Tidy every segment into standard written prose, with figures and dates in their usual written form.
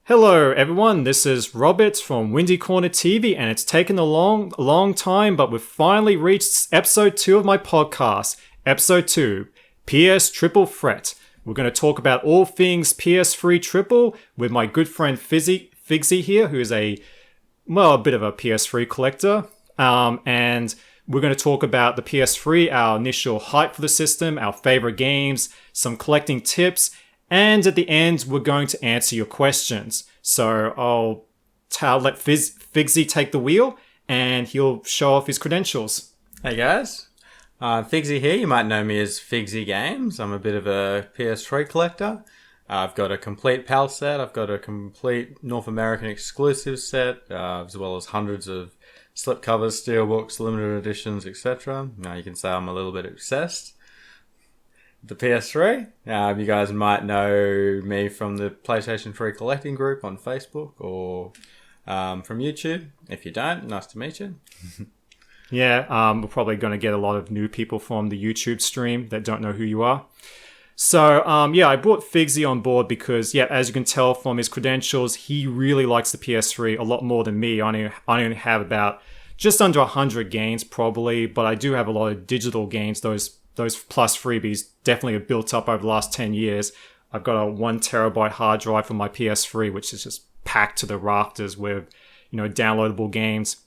Hello everyone, this is Robert from WindyCornerTV, and it's taken a long time, but we've finally reached episode 2 of my podcast. Episode 2, PS Triple Threat. We're going to talk about all things PS3 Triple with my good friend Figsy here, who is a bit of a PS3 collector. And we're going to talk about the PS3, our initial hype for the system, our favorite games, some collecting tips, and at the end, we're going to answer your questions. So I'll let Figsy take the wheel, and he'll show off his credentials. Hey guys, Figsy here. You might know me as Figsy Games. I'm a bit of a PS3 collector. I've got a complete PAL set. I've got a complete North American exclusive set, as well as hundreds of slipcovers, steelbooks, limited editions, etc. Now you can say I'm a little bit obsessed. The PS3. You guys might know me from the PlayStation 3 collecting group on Facebook or from YouTube. If you don't, nice to meet you. Yeah, we're probably going to get a lot of new people from the YouTube stream that don't know who you are. So, I brought Figsy on board because, as you can tell from his credentials, he really likes the PS3 a lot more than me. I only have about just under 100 games probably, but I do have a lot of digital games. Those plus freebies definitely have built up over the last 10 years. I've got a 1 terabyte hard drive for my PS3, which is just packed to the rafters with, downloadable games.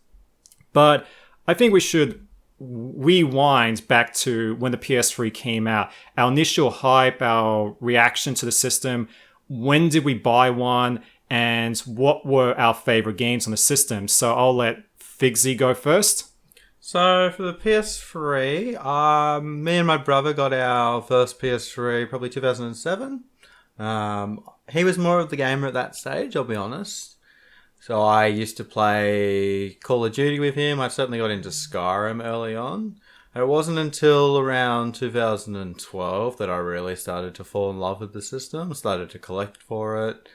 But I think we should rewind back to when the PS3 came out. Our initial hype, our reaction to the system, when did we buy one, and what were our favorite games on the system? So I'll let Figsy go first. So for the PS3, me and my brother got our first PS3 probably 2007. He was more of the gamer at that stage, I'll be honest. So I used to play Call of Duty with him. I certainly got into Skyrim early on. It wasn't until around 2012 that I really started to fall in love with the system, started to collect for it.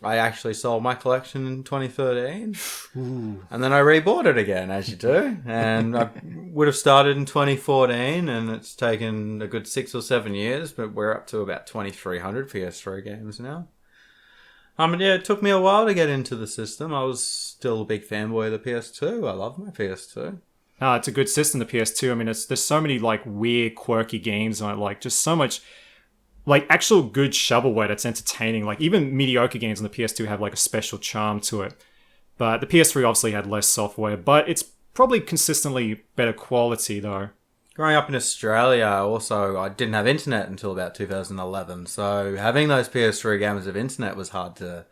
I actually sold my collection in 2013. Ooh. And then I rebought it again, as you do. And I would have started in 2014, and it's taken a good 6 or 7 years, but we're up to about 2,300 PS3 games now. It took me a while to get into the system. I was still a big fanboy of the PS2. I love my PS2. It's a good system, the PS2. I mean, there's so many weird, quirky games on it, just so much actual good shovelware that's entertaining. Even mediocre games on the PS2 have a special charm to it. But the PS3 obviously had less software, but it's probably consistently better quality though. Growing up in Australia, also, I didn't have internet until about 2011. So having those PS3 games of internet was hard to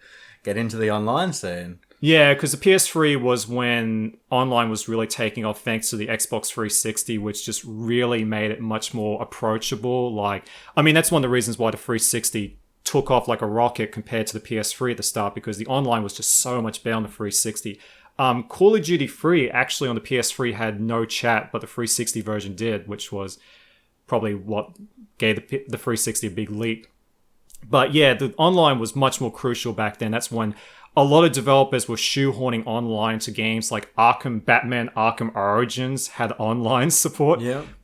get into the online scene. Yeah, because the PS3 was when online was really taking off thanks to the Xbox 360, which just really made it much more approachable. That's one of the reasons why the 360 took off like a rocket compared to the PS3 at the start, because the online was just so much better on the 360. Call of Duty 3 actually on the PS3 had no chat, but the 360 version did, which was probably what gave the 360 a big leap. But yeah, the online was much more crucial back then. That's when a lot of developers were shoehorning online to games like Batman Arkham Origins had online support,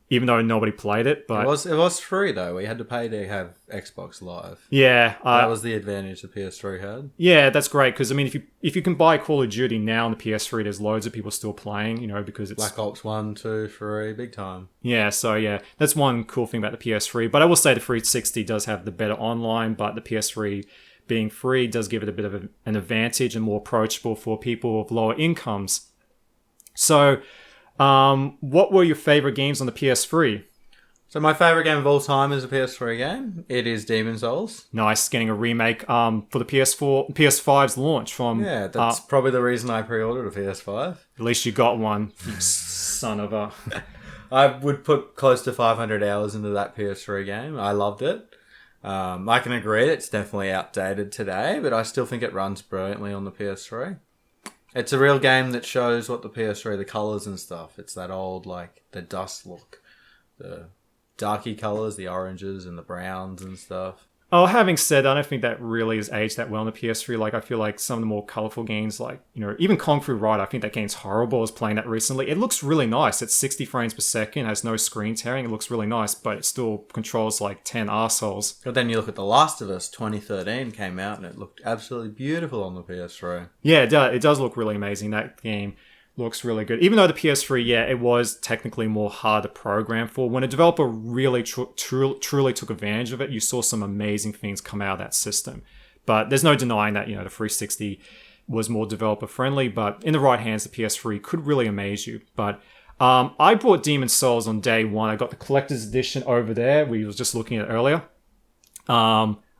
even though nobody played it. But it was free though. We had to pay to have Xbox Live. Yeah, that was the advantage the PS3 had. Yeah, that's great because if you can buy Call of Duty now on the PS3, there's loads of people still playing. Because it's Black Ops 1, 2, 3, big time. Yeah, so that's one cool thing about the PS3. But I will say the 360 does have the better online, but the PS3 being free does give it a bit of an advantage and more approachable for people of lower incomes. So, what were your favorite games on the PS3? So my favorite game of all time is a PS3 game. It is Demon's Souls. Nice, getting a remake for the PS5's launch from... Yeah, that's probably the reason I pre-ordered a PS5. At least you got one, you son of a... I would put close to 500 hours into that PS3 game. I loved it. I can agree it's definitely outdated today, but I still think it runs brilliantly on the PS3. It's a real game that shows what the PS3, the colours and stuff. It's that old, the dust look. The darky colours, the oranges and the browns and stuff. Oh, having said that, I don't think that really has aged that well on the PS3. Like, I feel like some of the more colorful games, like, even Kung Fu Rider, I think that game's horrible. I was playing that recently. It looks really nice. It's 60 frames per second, has no screen tearing. It looks really nice, but it still controls like 10 arseholes. But then you look at The Last of Us 2013 came out and it looked absolutely beautiful on the PS3. Yeah, it does look really amazing. That game looks really good. Even though the PS3, yeah, it was technically more hard to program for. When a developer really truly took advantage of it, you saw some amazing things come out of that system. But there's no denying that, the 360 was more developer friendly, but in the right hands, the PS3 could really amaze you. But I bought Demon's Souls on day one. I got the collector's edition over there. We was just looking at it earlier.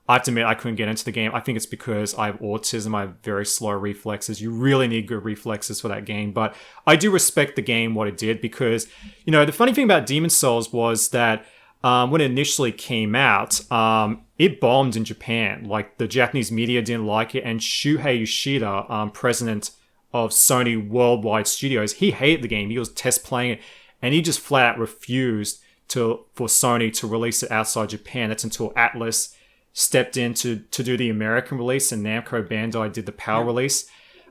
I have to admit, I couldn't get into the game. I think it's because I have autism. I have very slow reflexes. You really need good reflexes for that game. But I do respect the game, what it did, because, the funny thing about Demon's Souls was that when it initially came out, it bombed in Japan. Like, the Japanese media didn't like it. And Shuhei Yoshida, president of Sony Worldwide Studios, he hated the game. He was test playing it. And he just flat out refused for Sony to release it outside Japan. That's until Atlas stepped in to do the American release, and Namco Bandai did the PAL release.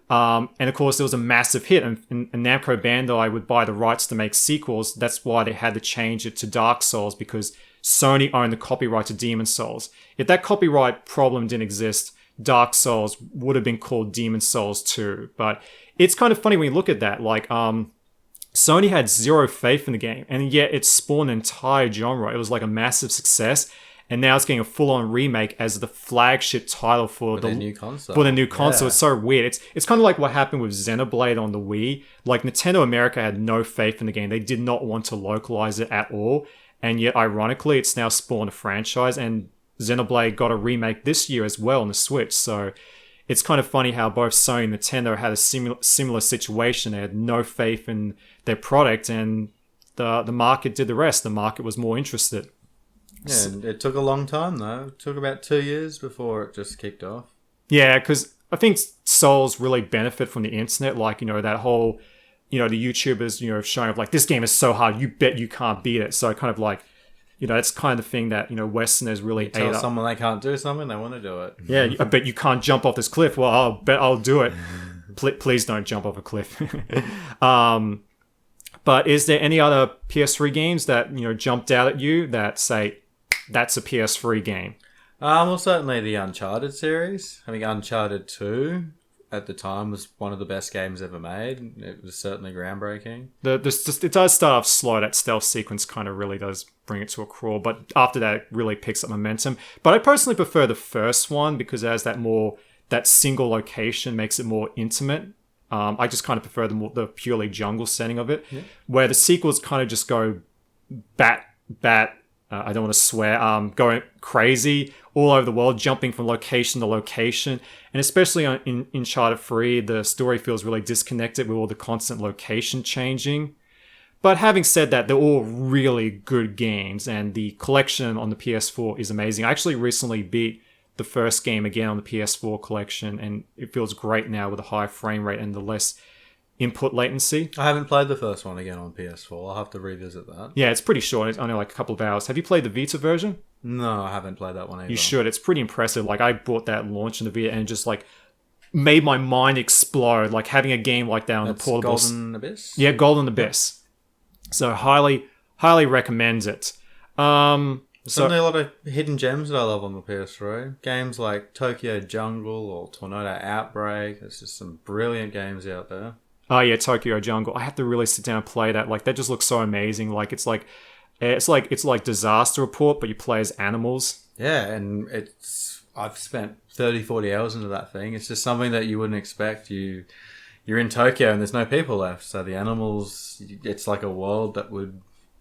And of course, there was a massive hit, and Namco Bandai would buy the rights to make sequels. That's why they had to change it to Dark Souls, because Sony owned the copyright to Demon's Souls. If that copyright problem didn't exist, Dark Souls would have been called Demon's Souls 2. But it's kind of funny when you look at that. Like, Sony had zero faith in the game, and yet it spawned an entire genre. It was like a massive success. And now it's getting a full-on remake as the flagship title for the new console. For the new console. Yeah. It's so weird. It's kind of like what happened with Xenoblade on the Wii. Like, Nintendo America had no faith in the game. They did not want to localize it at all. And yet, ironically, it's now spawned a franchise. And Xenoblade got a remake this year as well on the Switch. So it's kind of funny how both Sony and Nintendo had a similar situation. They had no faith in their product, and the market did the rest. The market was more interested. Yeah, and it took a long time, though. It took about 2 years before it just kicked off. Yeah, because I think Souls really benefit from the internet. Like, that whole, the YouTubers, showing of like, this game is so hard, you bet you can't beat it. So kind of like, that's kind of the thing that, Westerners really ate up. Tell someone they can't do something, they want to do it. Yeah, I bet you can't jump off this cliff. Well, I'll bet I'll do it. Please don't jump off a cliff. But is there any other PS3 games that, jumped out at you that say, that's a PS3 game? Well, certainly the Uncharted series. I think Uncharted 2 at the time was one of the best games ever made. It was certainly groundbreaking. It does start off slow. That stealth sequence kind of really does bring it to a crawl, but after that, it really picks up momentum. But I personally prefer the first one because it has that single location makes it more intimate. I just kind of prefer the purely jungle setting of it, where the sequels kind of just go bat. I don't want to swear, going crazy all over the world, jumping from location to location. And especially in Uncharted 3, the story feels really disconnected with all the constant location changing. But having said that, they're all really good games, and the collection on the PS4 is amazing. I actually recently beat the first game again on the PS4 collection, and it feels great now with a high frame rate and the less input latency. I haven't played the first one again on PS4. I'll have to revisit that. Yeah, it's pretty short. It's only like a couple of hours. Have you played the Vita version? No, I haven't played that one either. You should. It's pretty impressive. Like, I bought that launch in the Vita and just like made my mind explode. Like, having a game like that on the portable. Golden Abyss? Yeah, Golden Abyss. So highly recommend it. There's certainly a lot of hidden gems that I love on the PS3. Games like Tokyo Jungle or Tornado Outbreak. There's just some brilliant games out there. Oh yeah, Tokyo Jungle. I have to really sit down and play that. Like, that just looks so amazing. Like, it's like Disaster Report, but you play as animals. Yeah, and I've spent 30, 40 hours into that thing. It's just something that you wouldn't expect. You're in Tokyo and there's no people left, so the animals, it's like a world that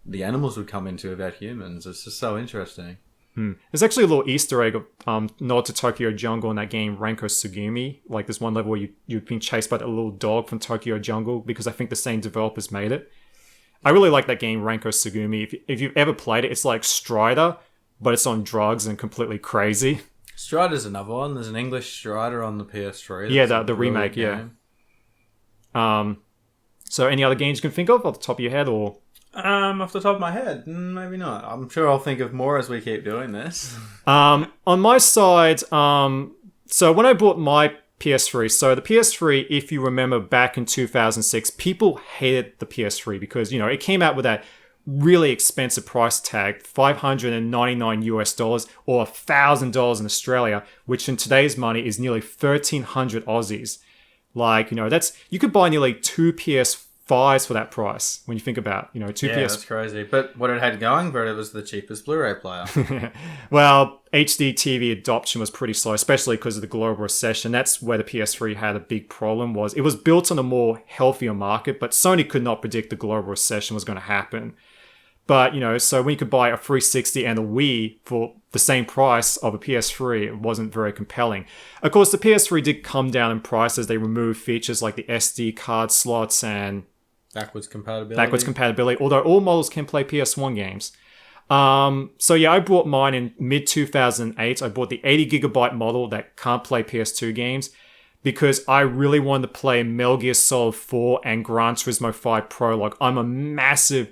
the animals would come into without humans. It's just so interesting. There's actually a little Easter egg nod to Tokyo Jungle in that game, Ranko Sugumi. Like, there's one level where you've been chased by that little dog from Tokyo Jungle, because I think the same developers made it. I really like that game, Ranko Sugumi. If you've ever played it, it's like Strider, but it's on drugs and completely crazy. Strider's another one. There's an English Strider on the PS3. Yeah, the remake, yeah. So any other games you can think of off the top of your head, or? Off the top of my head, maybe not. I'm sure I'll think of more as we keep doing this. On my side, so when I bought my PS3, so the PS3, if you remember back in 2006, people hated the PS3 because, it came out with that really expensive price tag, $599 US or $1,000 in Australia, which in today's money is nearly 1,300 Aussies. Like, you could buy nearly two PS5s for that price when you think about, two PS. That's crazy. But what it had going for it was the cheapest Blu-ray player. Well, HD TV adoption was pretty slow, especially because of the global recession. That's where the PS3 had a big problem. It was built on a more healthier market, but Sony could not predict the global recession was going to happen. But, so when you could buy a 360 and a Wii for the same price of a PS3, it wasn't very compelling. Of course, the PS3 did come down in price as they removed features like the SD card slots and backwards compatibility, although all models can play PS1 games. So yeah, I bought mine in mid-2008. I bought the 80GB model that can't play PS2 games because I really wanted to play Metal Gear Solid 4 and Gran Turismo 5 Prologue. I'm a massive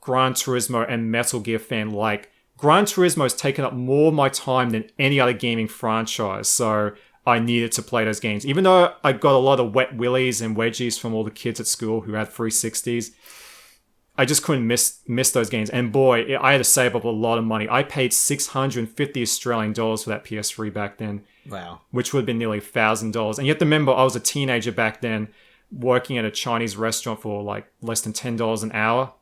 Gran Turismo and Metal Gear fan. Like, Gran Turismo has taken up more of my time than any other gaming franchise, so I needed to play those games. Even though I got a lot of wet willies and wedgies from all the kids at school who had 360s, I just couldn't miss those games. And boy, I had to save up a lot of money. I paid 650 Australian dollars for that PS3 back then. Wow. Which would have been nearly $1,000. And you have to remember, I was a teenager back then working at a Chinese restaurant for like less than $10 an hour.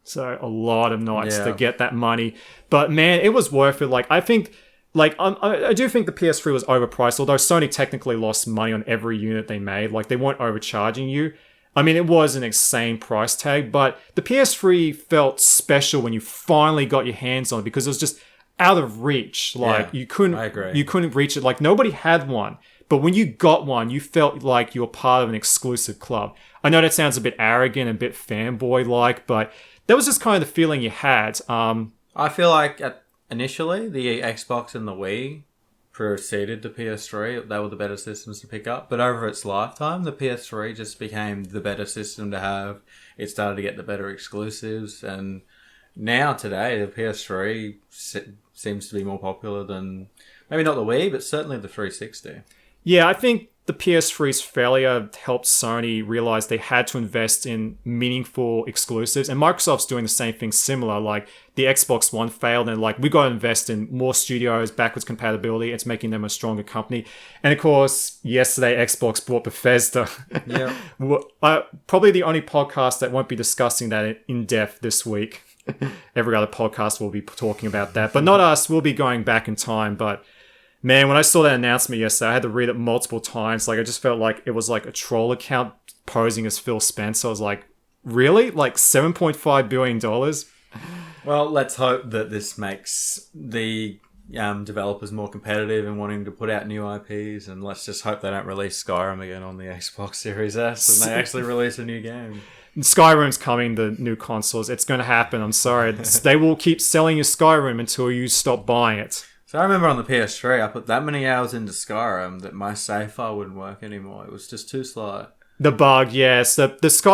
So a lot of nights to get that money. But man, it was worth it. Like, I think, I do think the PS3 was overpriced, although Sony technically lost money on every unit they made. Like, they weren't overcharging you. I mean, it was an insane price tag, but the PS3 felt special when you finally got your hands on it because it was just out of reach. Like, you couldn't reach it. Like, nobody had one. But when you got one, you felt like you were part of an exclusive club. I know that sounds a bit arrogant and a bit fanboy-like, but that was just kind of the feeling you had. I feel like initially the Xbox and the Wii preceded the PS3. They were the better systems to pick up. But over its lifetime, the PS3 just became the better system to have. It started to get the better exclusives. And now, today, the PS3 seems to be more popular than, maybe not the Wii, but certainly the 360. Yeah, I think the PS3's failure helped Sony realize they had to invest in meaningful exclusives, and Microsoft's doing the same thing similar. Like, the Xbox One failed, and we got to invest in more studios, backwards compatibility. It's making them a stronger company. And of course, yesterday Xbox bought Bethesda. Yeah. Probably the only podcast that won't be discussing that in depth this week. Every other podcast will be talking about that, but not us. We'll be going back in time, but man, when I saw that announcement yesterday, I had to read it multiple times. Like, I just felt like it was like a troll account posing as Phil Spencer. I was like, really? Like $7.5 billion? Well, let's hope that this makes the developers more competitive and wanting to put out new IPs. And let's just hope they don't release Skyrim again on the Xbox Series S and they actually release a new game. Skyrim's coming to new consoles. It's going to happen. I'm sorry. They will keep selling you Skyrim until you stop buying it. So I remember on the PS3, I put that many hours into Skyrim that my save file wouldn't work anymore. It was just too slow. The bug, yes. The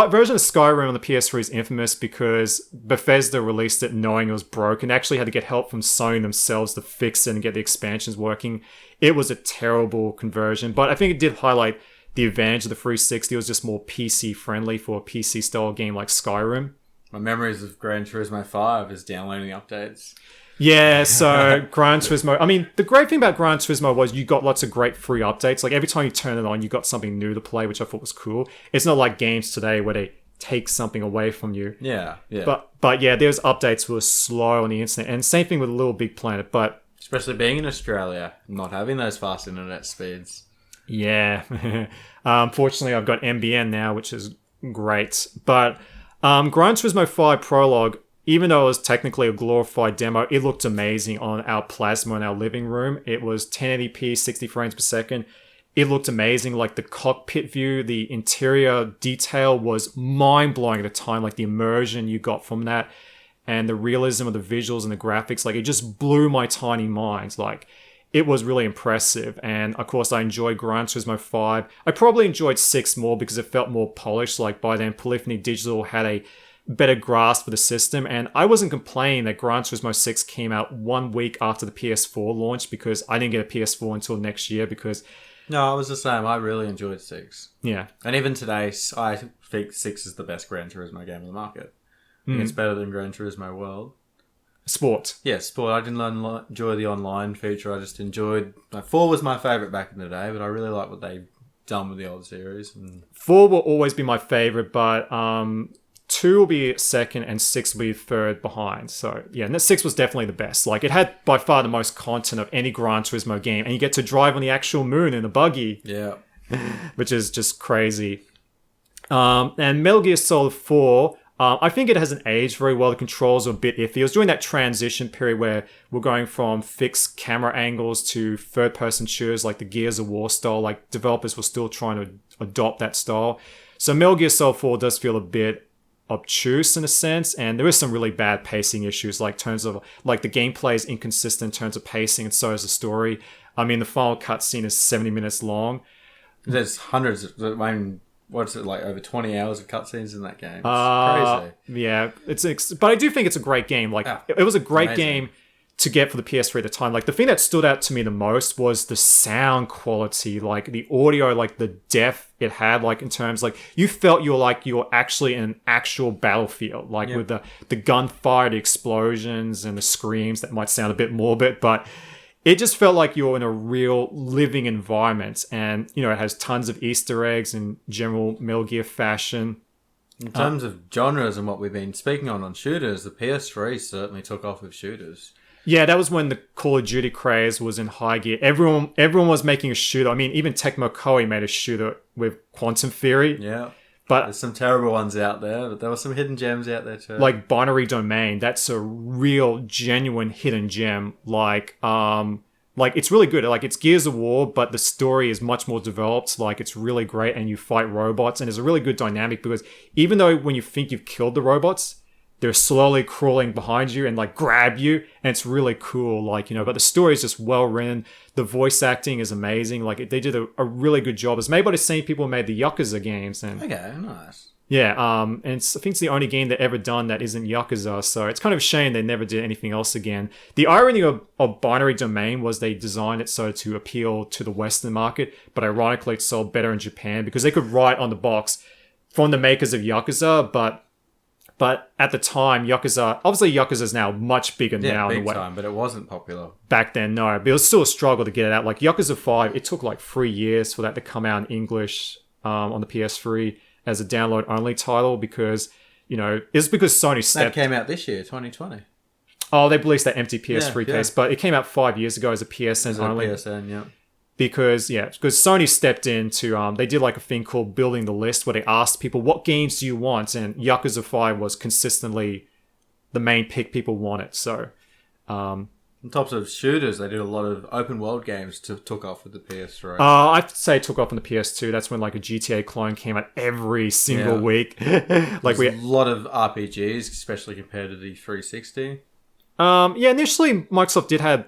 version of Skyrim on the PS3 is infamous because Bethesda released it knowing it was broken. Actually had to get help from Sony themselves to fix it and get the expansions working. It was a terrible conversion, but I think it did highlight the advantage of the 360. It was just more PC friendly for a PC style game like Skyrim. My memories of Gran Turismo 5 is downloading the updates. Yeah, so Gran Turismo. I mean, the great thing about Gran Turismo was you got lots of great free updates. Like, every time you turn it on, you got something new to play, which I thought was cool. It's not like games today where they take something away from you. Yeah. But yeah, those updates were slow on the internet. And same thing with Little Big Planet, but... especially being in Australia, not having those fast internet speeds. Yeah. Unfortunately, I've got NBN now, which is great. But Gran Turismo 5 Prologue, even though it was technically a glorified demo, it looked amazing on our plasma in our living room. It was 1080p, 60 frames per second. It looked amazing. Like, the cockpit view, the interior detail was mind-blowing at the time. Like, the immersion you got from that and the realism of the visuals and the graphics, like, it just blew my tiny mind. Like, it was really impressive. And of course, I enjoyed Gran Turismo 5. I probably enjoyed 6 more because it felt more polished. Like, by then, Polyphony Digital had a better grasp for the system. And I wasn't complaining that Gran Turismo 6 came out 1 week after the PS4 launch, because I didn't get a PS4 until next year, because No, I was the same. I really enjoyed 6. yeah. And even today, I think 6 is the best Gran Turismo game on the market. I think it's better than Gran Turismo World. Sport. Yeah, sport. I didn't enjoy the online feature. I just enjoyed... 4 was my favourite back in the day, but I really like what they've done with the old series. And 4 will always be my favorite, but 2 will be second and 6 will be third behind. So yeah, and 6 was definitely the best. Like, it had by far the most content of any Gran Turismo game, and you get to drive on the actual moon in a buggy, yeah. which is just crazy. And Metal Gear Solid 4, I think it hasn't aged very well. The controls are a bit iffy. It was during that transition period where we're going from fixed camera angles to third-person shooters, like the Gears of War style. Like, developers were still trying to adopt that style. So Metal Gear Solid 4 does feel a bit obtuse in a sense, and there is some really bad pacing issues, like terms of like the gameplay is inconsistent in terms of pacing, and so is the story. I mean, the final cutscene is 70 minutes long. There's hundreds of... I mean, what's it, like over 20 hours of cutscenes in that game? It's crazy. Yeah, but I do think it's a great game. Like, it was a great amazing game to get for the PS3 at the time. Like, the thing that stood out to me the most was the sound quality, like the audio, like the depth it had, like in terms, like you felt you were actually in an actual battlefield, like with the gunfire, the explosions, and the screams that might sound a bit morbid, but it just felt like you're in a real living environment. And, you know, it has tons of Easter eggs in general Metal Gear fashion. In terms of genres and what we've been speaking on shooters, the PS3 certainly took off with shooters. Yeah, that was when the Call of Duty craze was in high gear. Everyone was making a shooter. I mean, even Tecmo Koei made a shooter with Quantum Theory. Yeah. But there's some terrible ones out there, but there were some hidden gems out there too. Like Binary Domain, that's a real, genuine hidden gem. Like it's really good. Like, it's Gears of War, but the story is much more developed. Like, it's really great, and you fight robots, and there's a really good dynamic, because even though when you think you've killed the robots, they're slowly crawling behind you and like grab you, and it's really cool. Like, you know, but the story is just well written. The voice acting is amazing. Like, they did a really good job. It's made by the same people who made the Yakuza games, and okay, nice. yeah, and I think it's the only game they've ever done that isn't Yakuza, so it's kind of a shame they never did anything else again. The irony of Binary Domain was they designed it so to appeal to the Western market, but ironically it sold better in Japan, because they could write on the box from the makers of Yakuza, but at the time, obviously Yakuza is now much bigger now. Big time, but it wasn't popular. Back then, no. But it was still a struggle to get it out. Like, Yakuza 5, it took like 3 years for that to come out in English on the PS3 as a download-only title, because, you know, it's because Sony stepped... That came out this year, 2020. Oh, they released that empty PS3 case, but it came out 5 years ago as a PSN only. PSN, yeah. Because Sony stepped in to, they did like a thing called building the list, where they asked people, what games do you want? And Yakuza 5 was consistently the main pick people wanted. So, on top of shooters, they did a lot of open world games took off with the PS3. I'd say it took off on the PS2. That's when like a GTA clone came out every single week. Like, a lot of RPGs, especially compared to the 360. Initially Microsoft did have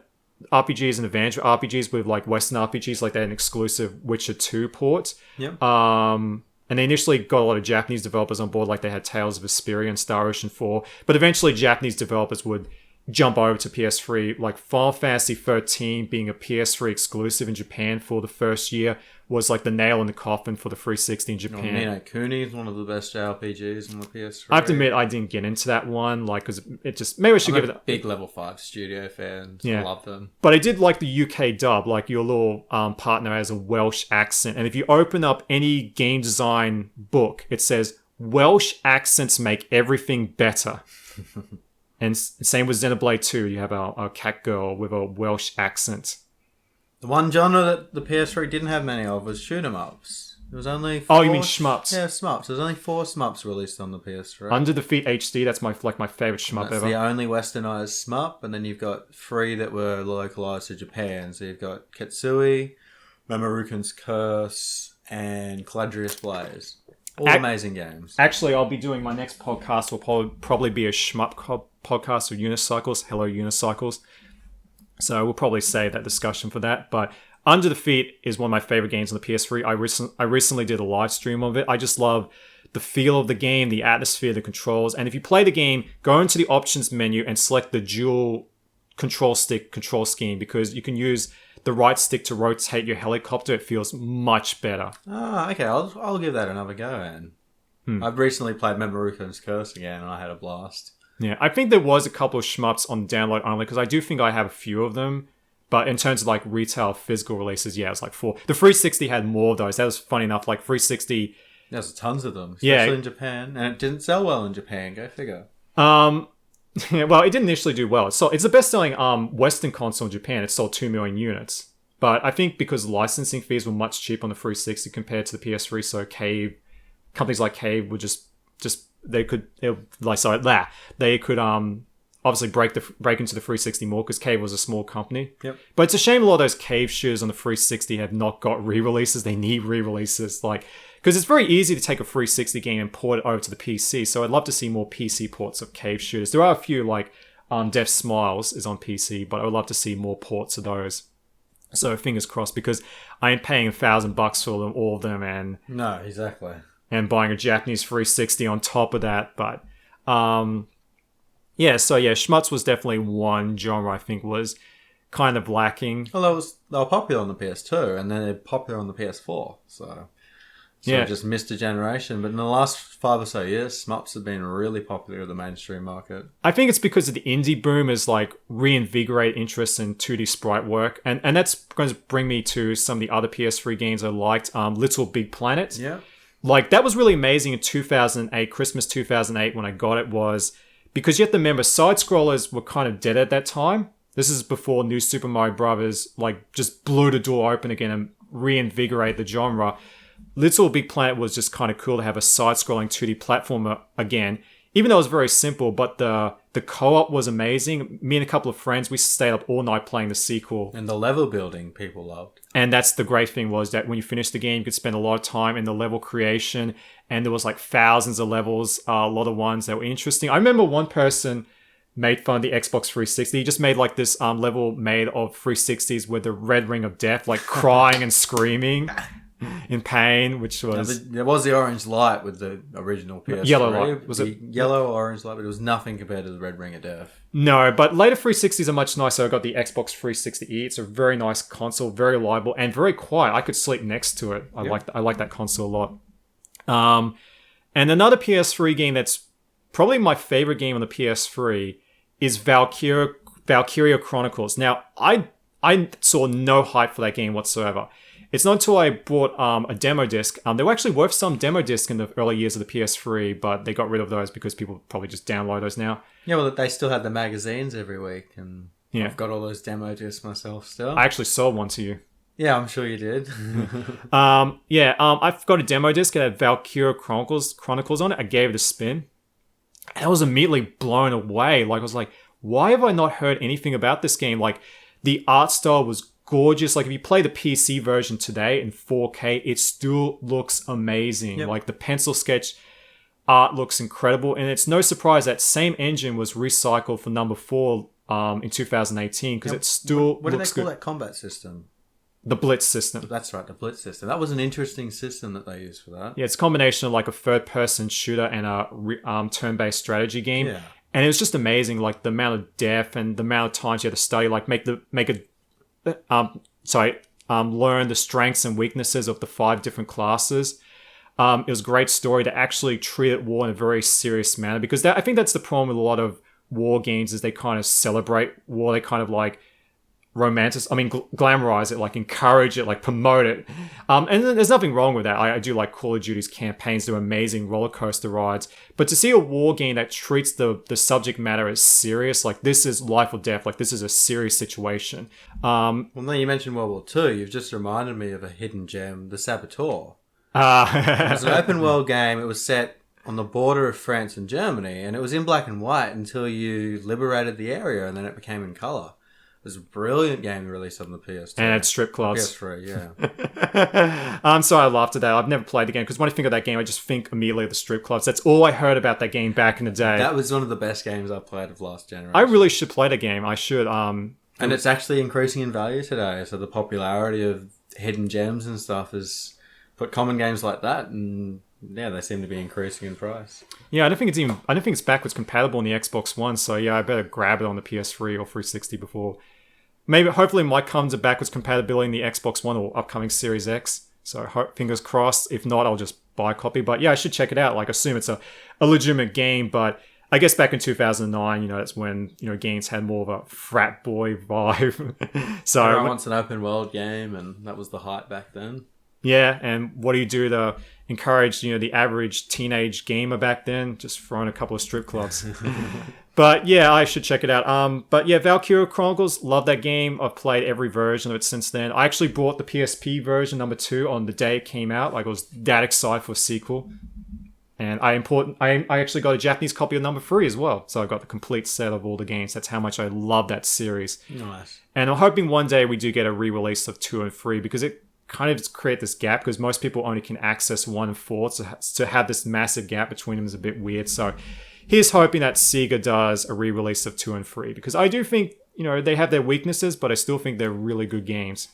RPGs and advanced RPGs with like Western RPGs, like they had an exclusive Witcher 2 port. Yep. And they initially got a lot of Japanese developers on board, like they had Tales of Vesperia and Star Ocean 4. But eventually Japanese developers would jump over to PS3, like Final Fantasy 13 being a PS3 exclusive in Japan for the first year was like the nail in the coffin for the 360 in Japan. Ni no Kuni is one of the best RPGs on the PS3. I have to admit, I didn't get into that one, like, because it just... Maybe I should give it... Big Level 5 studio fans. Yeah. I love them. But I did like the UK dub, like your little partner has a Welsh accent. And if you open up any game design book, it says, Welsh accents make everything better. And same with Xenoblade 2, you have a cat girl with a Welsh accent. The one genre that the PS3 didn't have many of was shoot 'em ups. There was only 4... Oh, you mean shmups? Yeah, shmups. There's only 4 shmups released on the PS3. Under Defeat HD, that's my favorite shmup ever. That's the only westernized shmup, and then you've got 3 that were localized to Japan. So you've got Ketsui, Mamoruken's Curse, and Caladrius Blaze. All amazing games. Actually, I'll be doing my next podcast will probably be a shmup podcast with Unicycles. Hello, Unicycles. So we'll probably save that discussion for that. But Under the Feet is one of my favorite games on the PS3. I recently did a live stream of it. I just love the feel of the game, the atmosphere, the controls. And if you play the game, go into the options menu and select the dual control stick control scheme, because you can use the right stick to rotate your helicopter. It feels much better. Oh, okay. I'll give that another go, man. I've recently played Memoruko's Curse again, and I had a blast. Yeah, I think there was a couple of shmups on download only, because I do think I have a few of them. But in terms of like retail physical releases, yeah, it's like 4. The 360 had more of those. That was funny enough. Like 360, There's tons of them, especially in Japan, and it didn't sell well in Japan. Go figure. yeah, well, it didn't initially do well. So it's the best-selling Western console in Japan. It sold 2 million units. But I think because licensing fees were much cheaper on the 360 compared to the PS3, so companies like Cave would they could obviously break into the 360 more, because Cave was a small company. Yep. But it's a shame a lot of those Cave shooters on the 360 have not got re-releases. They need re-releases, because it's very easy to take a 360 game and port it over to the PC. So I'd love to see more PC ports of Cave shooters. There are a few, like Death Smiles is on PC, but I would love to see more ports of those. So fingers crossed, because I ain't paying $1,000 for them, all of them, and No, exactly. and buying a Japanese 360 on top of that. But Schmutz was definitely one genre I think was kind of lacking. Well, they were popular on the PS2, and then they're popular on the PS4. So yeah, just missed a generation. But in the last 5 or so years, shmups have been really popular in the mainstream market. I think it's because of the indie boom has like reinvigorated interest in 2D sprite work, and that's going to bring me to some of the other PS3 games I liked. Little Big Planet. Yeah. Like, that was really amazing in 2008, Christmas 2008, when I got it, was because you have to remember, side-scrollers were kind of dead at that time. This is before New Super Mario Brothers, like, just blew the door open again and reinvigorate the genre. Little Big Planet was just kind of cool to have a side-scrolling 2D platformer again, even though it was very simple, but the co-op was amazing. Me and a couple of friends, we stayed up all night playing the sequel. And the level building people loved. And that's the great thing, was that when you finished the game, you could spend a lot of time in the level creation, and there was like thousands of levels, a lot of ones that were interesting. I remember one person made fun of the Xbox 360. He just made like this level made of 360s with the red ring of death, like crying and screaming in pain, which was... There was the orange light with the original PS3. Yellow light. Was it yellow or orange light? But it was nothing compared to the red ring of death. No, but later 360s are much nicer. I got the Xbox 360E. It's a very nice console, very reliable, and very quiet. I could sleep next to it. I like that console a lot. And another PS3 game that's probably my favorite game on the PS3 is Valkyria Chronicles. Now, I saw no hype for that game whatsoever. It's not until I bought a demo disc. There were actually worth some demo discs in the early years of the PS3, but they got rid of those because people probably just download those now. Yeah, well, they still had the magazines every week, and yeah. I've got all those demo discs myself still. I actually sold one to you. Yeah, I'm sure you did. I've got a demo disc that had Valkyria Chronicles on it. I gave it a spin. And I was immediately blown away. Like, I was like, why have I not heard anything about this game? Like, the art style was gorgeous. Like, if you play the PC version today in 4K, it still looks amazing. Yep. Like, the pencil sketch art looks incredible. And it's no surprise that same engine was recycled for number 4 in 2018, because it still what looks good. What do they call that combat system? The Blitz system. That's right, the Blitz system. That was an interesting system that they used for that. Yeah, it's a combination of like a third-person shooter and a turn-based strategy game. Yeah. And it was just amazing, like the amount of depth and the amount of times you had to study, like learn the strengths and weaknesses of the 5 different classes. It was a great story to actually treat war in a very serious manner, because I think that's the problem with a lot of war games, is they kind of celebrate war. They kind of like glamorize it, like encourage it, like promote it. And there's nothing wrong with that. I do like Call of Duty's campaigns. They're amazing roller coaster rides. But to see a war game that treats the subject matter as serious, like this is life or death, like this is a serious situation. Well, now you mentioned World War II, you've just reminded me of a hidden gem, the Saboteur. It was an open world game. It was set on the border of France and Germany, and it was in black and white until you liberated the area, and then it became in colour. It was a brilliant game released on the PS2. And at strip clubs. PS3, yeah. I'm sorry I laughed at that. I've never played the game, because when I think of that game, I just think immediately of the strip clubs. That's all I heard about that game back in the day. That was one of the best games I played of last generation. I really should play the game. I should. And it's actually increasing in value today. So the popularity of hidden gems and stuff has put common games like that in Yeah, they seem to be increasing in price. Yeah, I don't think it's backwards compatible on the Xbox One. So yeah, I better grab it on the PS3 or 360 before. Maybe, hopefully, it might come to backwards compatibility in the Xbox One or upcoming Series X. So fingers crossed. If not, I'll just buy a copy. But yeah, I should check it out. Like, I assume it's a legitimate game. But I guess back in 2009, that's when games had more of a frat boy vibe. So Everyone wants an open world game, and that was the hype back then. yeah, and what do you do to encourage the average teenage gamer back then? Just throw in a couple of strip clubs. But yeah, I should check it out. But yeah, Valkyria Chronicles, love that game. I've played every version of it since then. I actually bought the PSP version number 2 on the day it came out. Like, I was that excited for a sequel. And I actually got a Japanese copy of number 3 as well. So I got the complete set of all the games. That's how much I love that series. Nice. And I'm hoping one day we do get a re-release of 2 and 3, because it kind of create this gap, because most people only can access 1 and 4. So to have this massive gap between them is a bit weird. So here's hoping that Sega does a re-release of 2 and 3, because I do think, they have their weaknesses, but I still think they're really good games.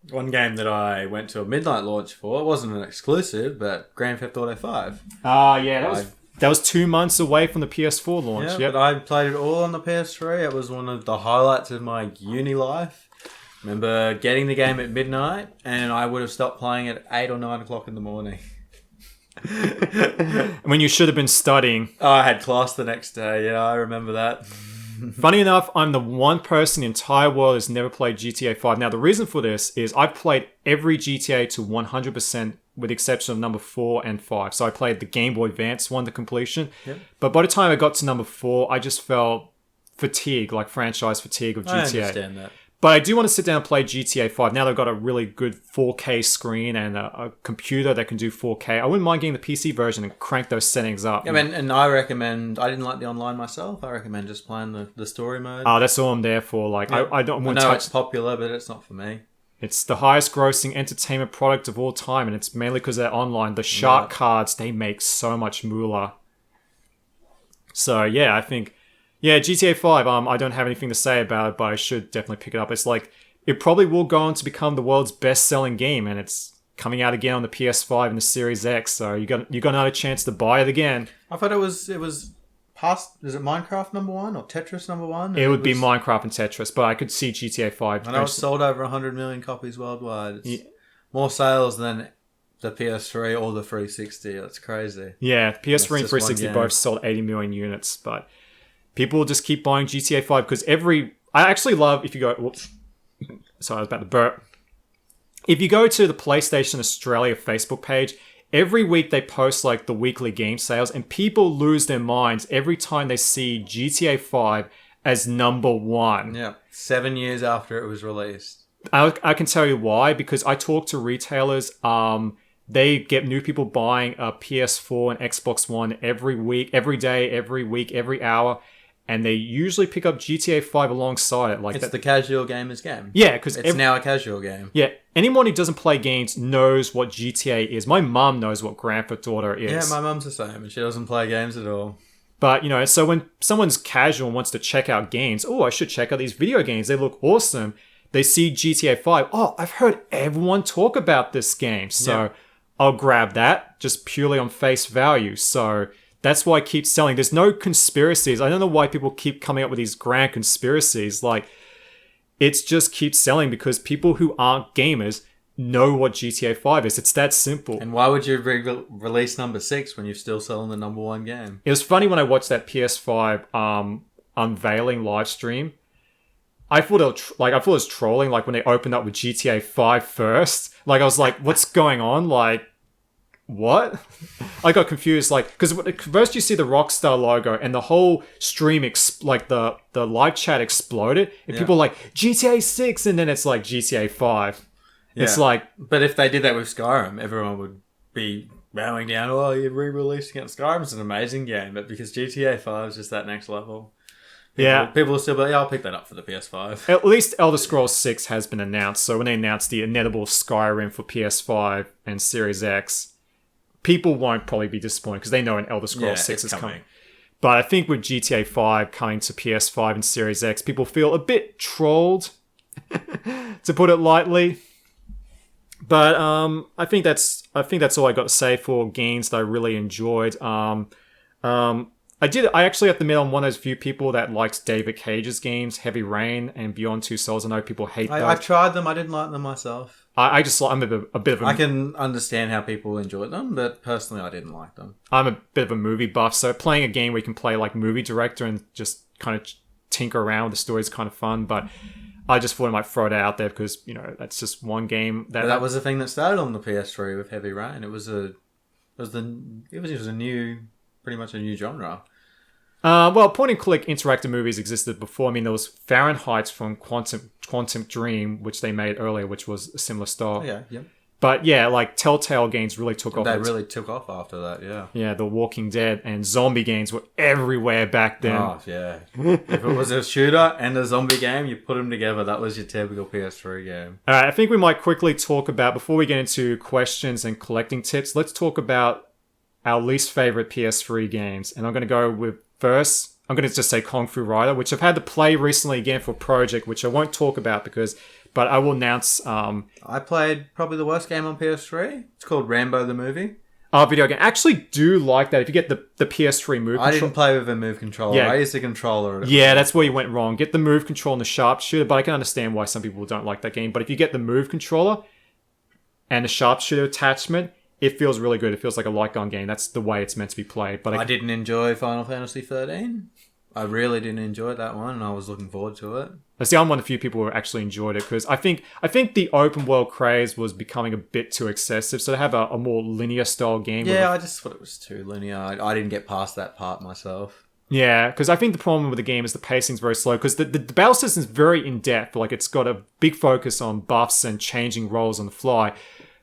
One game that I went to a midnight launch for, it wasn't an exclusive, but Grand Theft Auto 5. Yeah, that was 2 months away from the PS4 launch. Yeah, yep. But I played it all on the PS3. It was one of the highlights of my uni life. Remember getting the game at midnight, and I would have stopped playing at 8 or 9 o'clock in the morning. When you should have been studying. Oh, I had class the next day. Yeah, I remember that. Funny enough, I'm the one person in the entire world who's never played GTA 5. Now, the reason for this is I've played every GTA to 100%, with the exception of number 4 and 5. So I played the Game Boy Advance one to completion. Yep. But by the time I got to number 4, I just felt fatigue, like franchise fatigue of GTA. I understand that. But I do want to sit down and play GTA 5. Now they've got a really good 4K screen and a computer that can do 4K. I wouldn't mind getting the PC version and crank those settings up. Yeah, and I recommend... I didn't like the online myself. I recommend just playing the story mode. Oh, that's all I'm there for. Like, yeah. I don't want to touch... it's popular, but it's not for me. It's the highest grossing entertainment product of all time, and it's mainly because they're online. The shark cards, they make so much moolah. So, yeah, I think... Yeah, GTA 5, I don't have anything to say about it, but I should definitely pick it up. It's like, it probably will go on to become the world's best-selling game, and it's coming out again on the PS5 and the Series X, so you got another chance to buy it again. I thought it was past... Is it Minecraft number 1 or Tetris number 1? It would be Minecraft and Tetris, but I could see GTA 5. I know it's sold over 100 million copies worldwide. It's more sales than the PS3 or the 360. That's crazy. Yeah, PS3 and 360 both sold 80 million units, but... people will just keep buying GTA 5 because I actually love if you go... Whoops. Sorry, I was about to burp. If you go to the PlayStation Australia Facebook page, every week they post like the weekly game sales, and people lose their minds every time they see GTA 5 as number 1. Yeah, 7 years after it was released. I can tell you why, because I talk to retailers. They get new people buying a PS4 and Xbox One every week, every day, every week, every hour. And they usually pick up GTA 5 alongside it. Like it's the casual gamer's game. Yeah, because it's now a casual game. Yeah, anyone who doesn't play games knows what GTA is. My mum knows what Grand Theft Auto is. Yeah, my mum's the same, and she doesn't play games at all. But, so when someone's casual and wants to check out games, I should check out these video games. They look awesome. They see GTA 5. Oh, I've heard everyone talk about this game. So I'll grab that just purely on face value. So... that's why I keep selling. There's no conspiracies. I don't know why people keep coming up with these grand conspiracies. Like, it's just keeps selling because people who aren't gamers know what GTA 5 is. It's that simple. And why would you release number 6 when you're still selling the number 1 game? It was funny when I watched that PS5 unveiling live stream. I thought it was trolling. Like when they opened up with GTA 5 first. Like I was like, what's going on? Like. What? I got confused, because first you see the Rockstar logo and the whole stream, the live chat exploded, and people are like, GTA 6, and then it's like GTA 5. Yeah. It's like... But if they did that with Skyrim, everyone would be bowing down, you're re-releasing it. Skyrim's an amazing game, but because GTA 5 is just that next level... People will still be like, I'll pick that up for the PS5. At least Elder Scrolls 6 has been announced, so when they announced the inedible Skyrim for PS5 and Series X... people won't probably be disappointed because they know an Elder Scrolls 6 is coming. But I think with GTA 5 coming to PS5 and Series X, people feel a bit trolled, to put it lightly. But I think that's all I got to say for games that I really enjoyed. I actually have to admit I'm one of those few people that likes David Cage's games, Heavy Rain and Beyond Two Souls. I know people hate those. I tried them. I didn't like them myself. I'm a bit of a... I can understand how people enjoy them, but personally I didn't like them. I'm a bit of a movie buff, so playing a game where you can play like movie director and just kind of tinker around with the story is kind of fun, but I just thought I might throw it out there because, that's just one game that was the thing that started on the PS3 with Heavy Rain. It was pretty much a new genre. Well, point-and-click interactive movies existed before. I mean, there was Fahrenheit from Quantum Dream, which they made earlier, which was a similar style. Oh, yeah, yeah. But yeah, like Telltale games really took off. They really took off after that, yeah. Yeah, The Walking Dead and zombie games were everywhere back then. Oh, yeah. If it was a shooter and a zombie game, you put them together. That was your typical PS3 game. All right, I think we might quickly talk about, before we get into questions and collecting tips, let's talk about our least favorite PS3 games. And I'm going to go with first, I'm going to just say Kung Fu Rider, which I've had to play recently again for a project, which I won't talk about but I will announce... I played probably the worst game on PS3. It's called Rambo the Movie. Video game. I actually do like that. If you get the PS3 move controller... I didn't play with a move controller. Yeah. I used the controller. Yeah, that's where you went wrong. Get the move controller and the sharpshooter, but I can understand why some people don't like that game. But if you get the move controller and the sharpshooter attachment, it feels really good. It feels like a light gun game. That's the way it's meant to be played. But I didn't enjoy Final Fantasy 13. I really didn't enjoy that one, and I was looking forward to it. See, I'm one of the few people who actually enjoyed it because I think the open world craze was becoming a bit too excessive. So to have a more linear style game, I just thought it was too linear. I didn't get past that part myself. Yeah, because I think the problem with the game is the pacing's very slow because the battle system is very in depth. Like it's got a big focus on buffs and changing roles on the fly,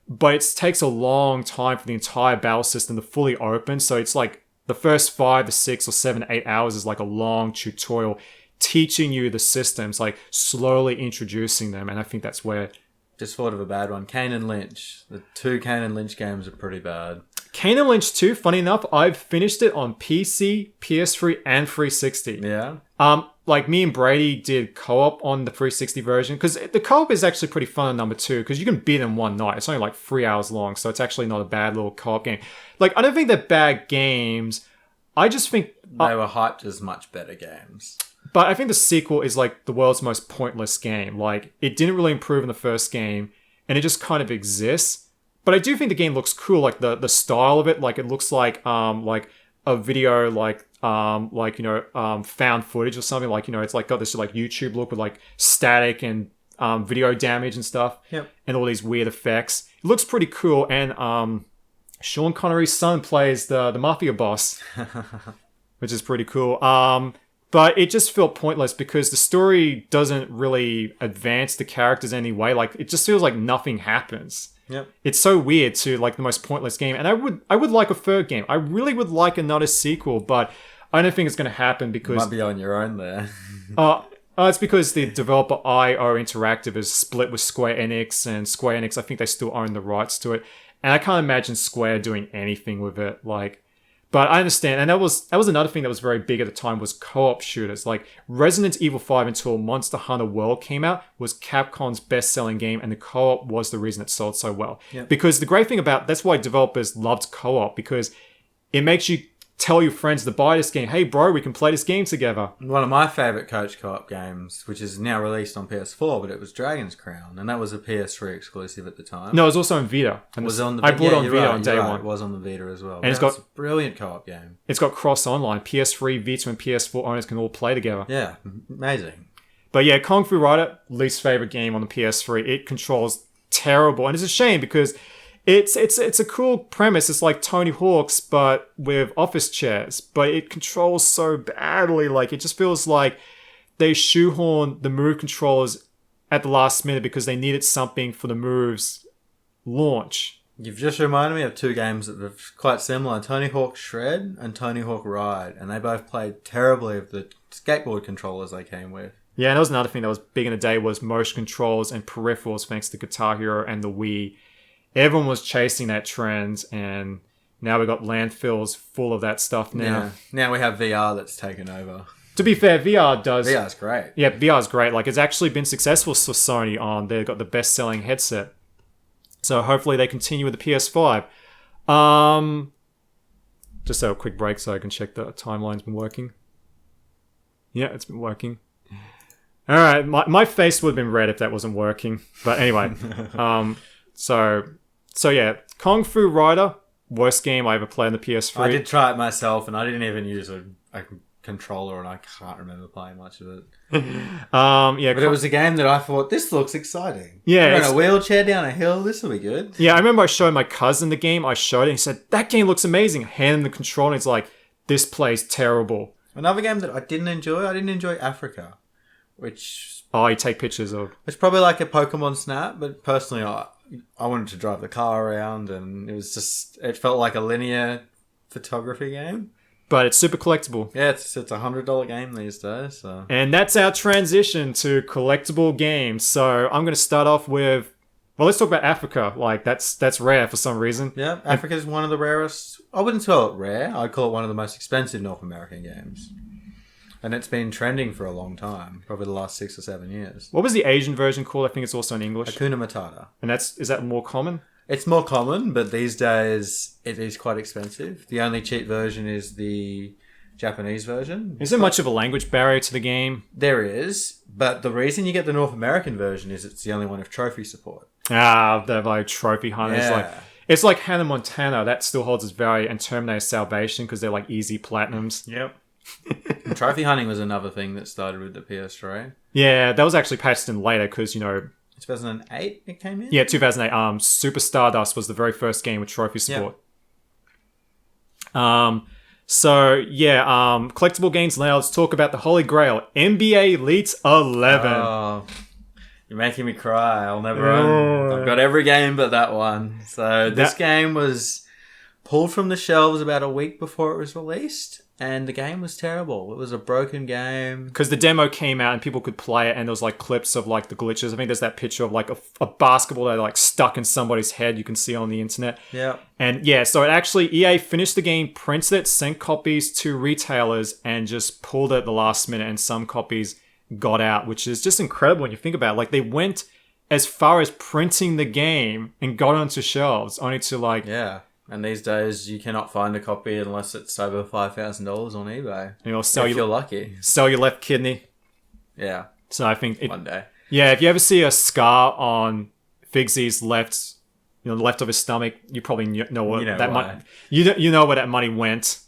but it takes a long time for the entire battle system to fully open. So it's like the first 5 to 6 or 7 to 8 hours is like a long tutorial teaching you the systems, like slowly introducing them. And I think that's where... Just thought of a bad one. Kane and Lynch. The 2 Kane and Lynch games are pretty bad. Kane and Lynch 2, funny enough, I've finished it on PC, PS3, and 360. Yeah? Like me and Brady did co-op on the 360 version because the co-op is actually pretty fun on number 2 because you can beat it in one night. It's only like 3 hours long, so it's actually not a bad little co-op game. Like, I don't think they're bad games. I just think... They were hyped as much better games. But I think the sequel is like the world's most pointless game. Like, it didn't really improve in the first game, and it just kind of exists. But I do think the game looks cool, like the style of it. Like, it looks like a video, found footage or something. Like, it's like got this like YouTube look with like static and video damage and stuff. Yep. And all these weird effects. It looks pretty cool. And Sean Connery's son plays the mafia boss, which is pretty cool. But it just felt pointless because the story doesn't really advance the characters anyway. Like, it just feels like nothing happens. Yep. It's so weird to like the most pointless game. And I would like a third game. I really would like another sequel, but I don't think it's going to happen because... You might be on your own there. It's because the developer IO Interactive is split with Square Enix, and Square Enix, I think they still own the rights to it. And I can't imagine Square doing anything with it. Like, but I understand. And that was another thing that was very big at the time was co-op shooters. Like Resident Evil 5 until Monster Hunter World came out was Capcom's best-selling game, and the co-op was the reason it sold so well. Yep. Because the great thing that's why developers loved co-op, because it makes you tell your friends to buy this game. Hey, bro, we can play this game together. One of my favourite coach co-op games, which is now released on PS4, but it was Dragon's Crown, and that was a PS3 exclusive at the time. No, it was also on Vita. And I bought it on Vita on day one. It was on the Vita as well. And it's got a brilliant co-op game. It's got cross online. PS3, Vita, and PS4 owners can all play together. Yeah, amazing. But yeah, Kung Fu Rider, least favourite game on the PS3. It controls terrible, and it's a shame because It's a cool premise. It's like Tony Hawk's, but with office chairs. But it controls so badly. Like, it just feels like they shoehorned the move controllers at the last minute because they needed something for the moves launch. You've just reminded me of 2 games that are quite similar. Tony Hawk Shred and Tony Hawk Ride. And they both played terribly with the skateboard controllers they came with. Yeah, and that was another thing that was big in the day was motion controls and peripherals thanks to Guitar Hero and the Wii. Everyone was chasing that trend, and now we've got landfills full of that stuff now. Yeah. Now we have VR that's taken over. To be fair, VR's great. Yeah, VR's great. Like, it's actually been successful for Sony on. They've got the best-selling headset. So hopefully they continue with the PS5. Just have a quick break so I can check the timeline's been working. Yeah, it's been working. All right, my face would have been red if that wasn't working. But anyway, so yeah, Kung Fu Rider, worst game I ever played on the PS3. I did try it myself, and I didn't even use a controller, and I can't remember playing much of it. Yeah, but it was a game that I thought, this looks exciting. Yeah, you're in a wheelchair down a hill. This will be good. Yeah, I remember I showed my cousin the game. I showed it. And he said that game looks amazing. I handed him the controller. And he's like, this plays terrible. Another game that I didn't enjoy. I didn't enjoy Africa, which you take pictures of. It's probably like a Pokemon Snap, but personally, I wanted to drive the car around, and it felt like a linear photography game. But it's super collectible. Yeah, it's a $100 game these days. So. And that's our transition to collectible games. So I'm going to start off with, well, let's talk about Africa. Like that's rare for some reason. Yeah, Africa is one of the rarest. I wouldn't call it rare. I'd call it one of the most expensive North American games. And it's been trending for a long time, probably the last 6 or 7 years. What was the Asian version called? I think it's also in English. Hakuna Matata. And is that more common? It's more common, but these days it is quite expensive. The only cheap version is the Japanese version. Is there much of a language barrier to the game? There is, but the reason you get the North American version is it's the only one with trophy support. They're like trophy hunters. Yeah. It's like Hannah Montana. That still holds its value, and Terminator Salvation because they're like easy platinums. Yep. Trophy hunting was another thing that started with the PS3. Yeah, that was actually patched in later because, 2008 it came in? Yeah, 2008. Super Stardust was the very first game with trophy support. Yep. Collectible games now. Let's talk about the Holy Grail. NBA Elite 11. Oh, you're making me cry. I'll never own. I've got every game but that one. So this game was pulled from the shelves about a week before it was released. And the game was terrible. It was a broken game. Because the demo came out and people could play it, and there was like clips of like the glitches. I think there's that picture of like a basketball that like stuck in somebody's head. You can see on the internet. Yeah. And yeah, so it actually EA finished the game, printed it, sent copies to retailers, and just pulled it at the last minute. And some copies got out, which is just incredible when you think about it. Like they went as far as printing the game and got onto shelves, only to like And these days, you cannot find a copy unless it's over $5,000 on eBay. And if you're lucky. Sell your left kidney. Yeah. So I think one day. Yeah, if you ever see a scar on Figsy's left, the left of his stomach, you probably know what that money. You know where that money went.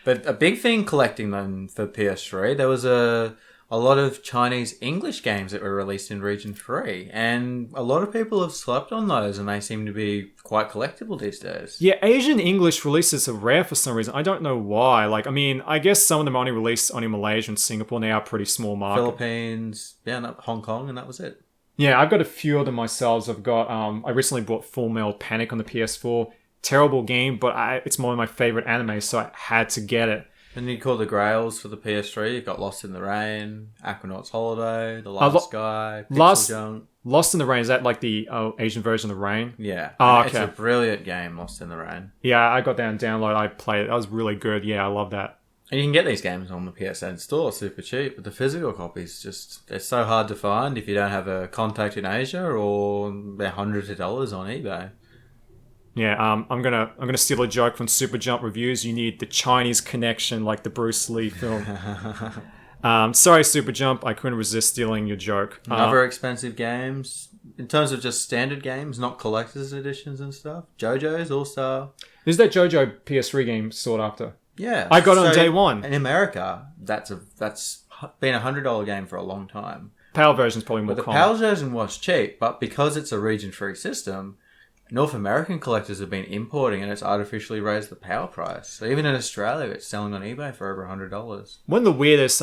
But a big thing collecting them for PS3, there was a lot of Chinese English games that were released in Region 3. And a lot of people have slept on those, and they seem to be quite collectible these days. Yeah, Asian English releases are rare for some reason. I don't know why. I guess some of them only released only Malaysia and Singapore, and they are pretty small market. Philippines, Hong Kong, and that was it. Yeah, I've got a few of them myself. I've got, I recently bought Full Metal Panic on the PS4. Terrible game, but it's one of my favorite anime, so I had to get it. And you call the Grails for the PS3. You got Lost in the Rain, Aquanaut's Holiday, The Last Guy, Pixel Junk. Lost in the Rain, is that like the Asian version of The Rain? Yeah. Oh, okay. It's a brilliant game, Lost in the Rain. Yeah, I got that on download. I played it. That was really good. Yeah, I love that. And you can get these games on the PSN store super cheap, but the physical copies they're so hard to find if you don't have a contact in Asia, or they're hundreds of dollars on eBay. Yeah, I'm gonna steal a joke from Super Jump Reviews. You need the Chinese connection, like the Bruce Lee film. Sorry, Super Jump, I couldn't resist stealing your joke. Other expensive games, in terms of just standard games, not collector's editions and stuff. JoJo's All-Star. Is that JoJo PS3 game sought after? Yeah, I got it on day one. In America, that's been $100 game for a long time. PAL version's probably more common. The PAL version was cheap, but because it's a region-free system, North American collectors have been importing, and it's artificially raised the PAL price. So even in Australia, it's selling on eBay for over $100. One of the weirdest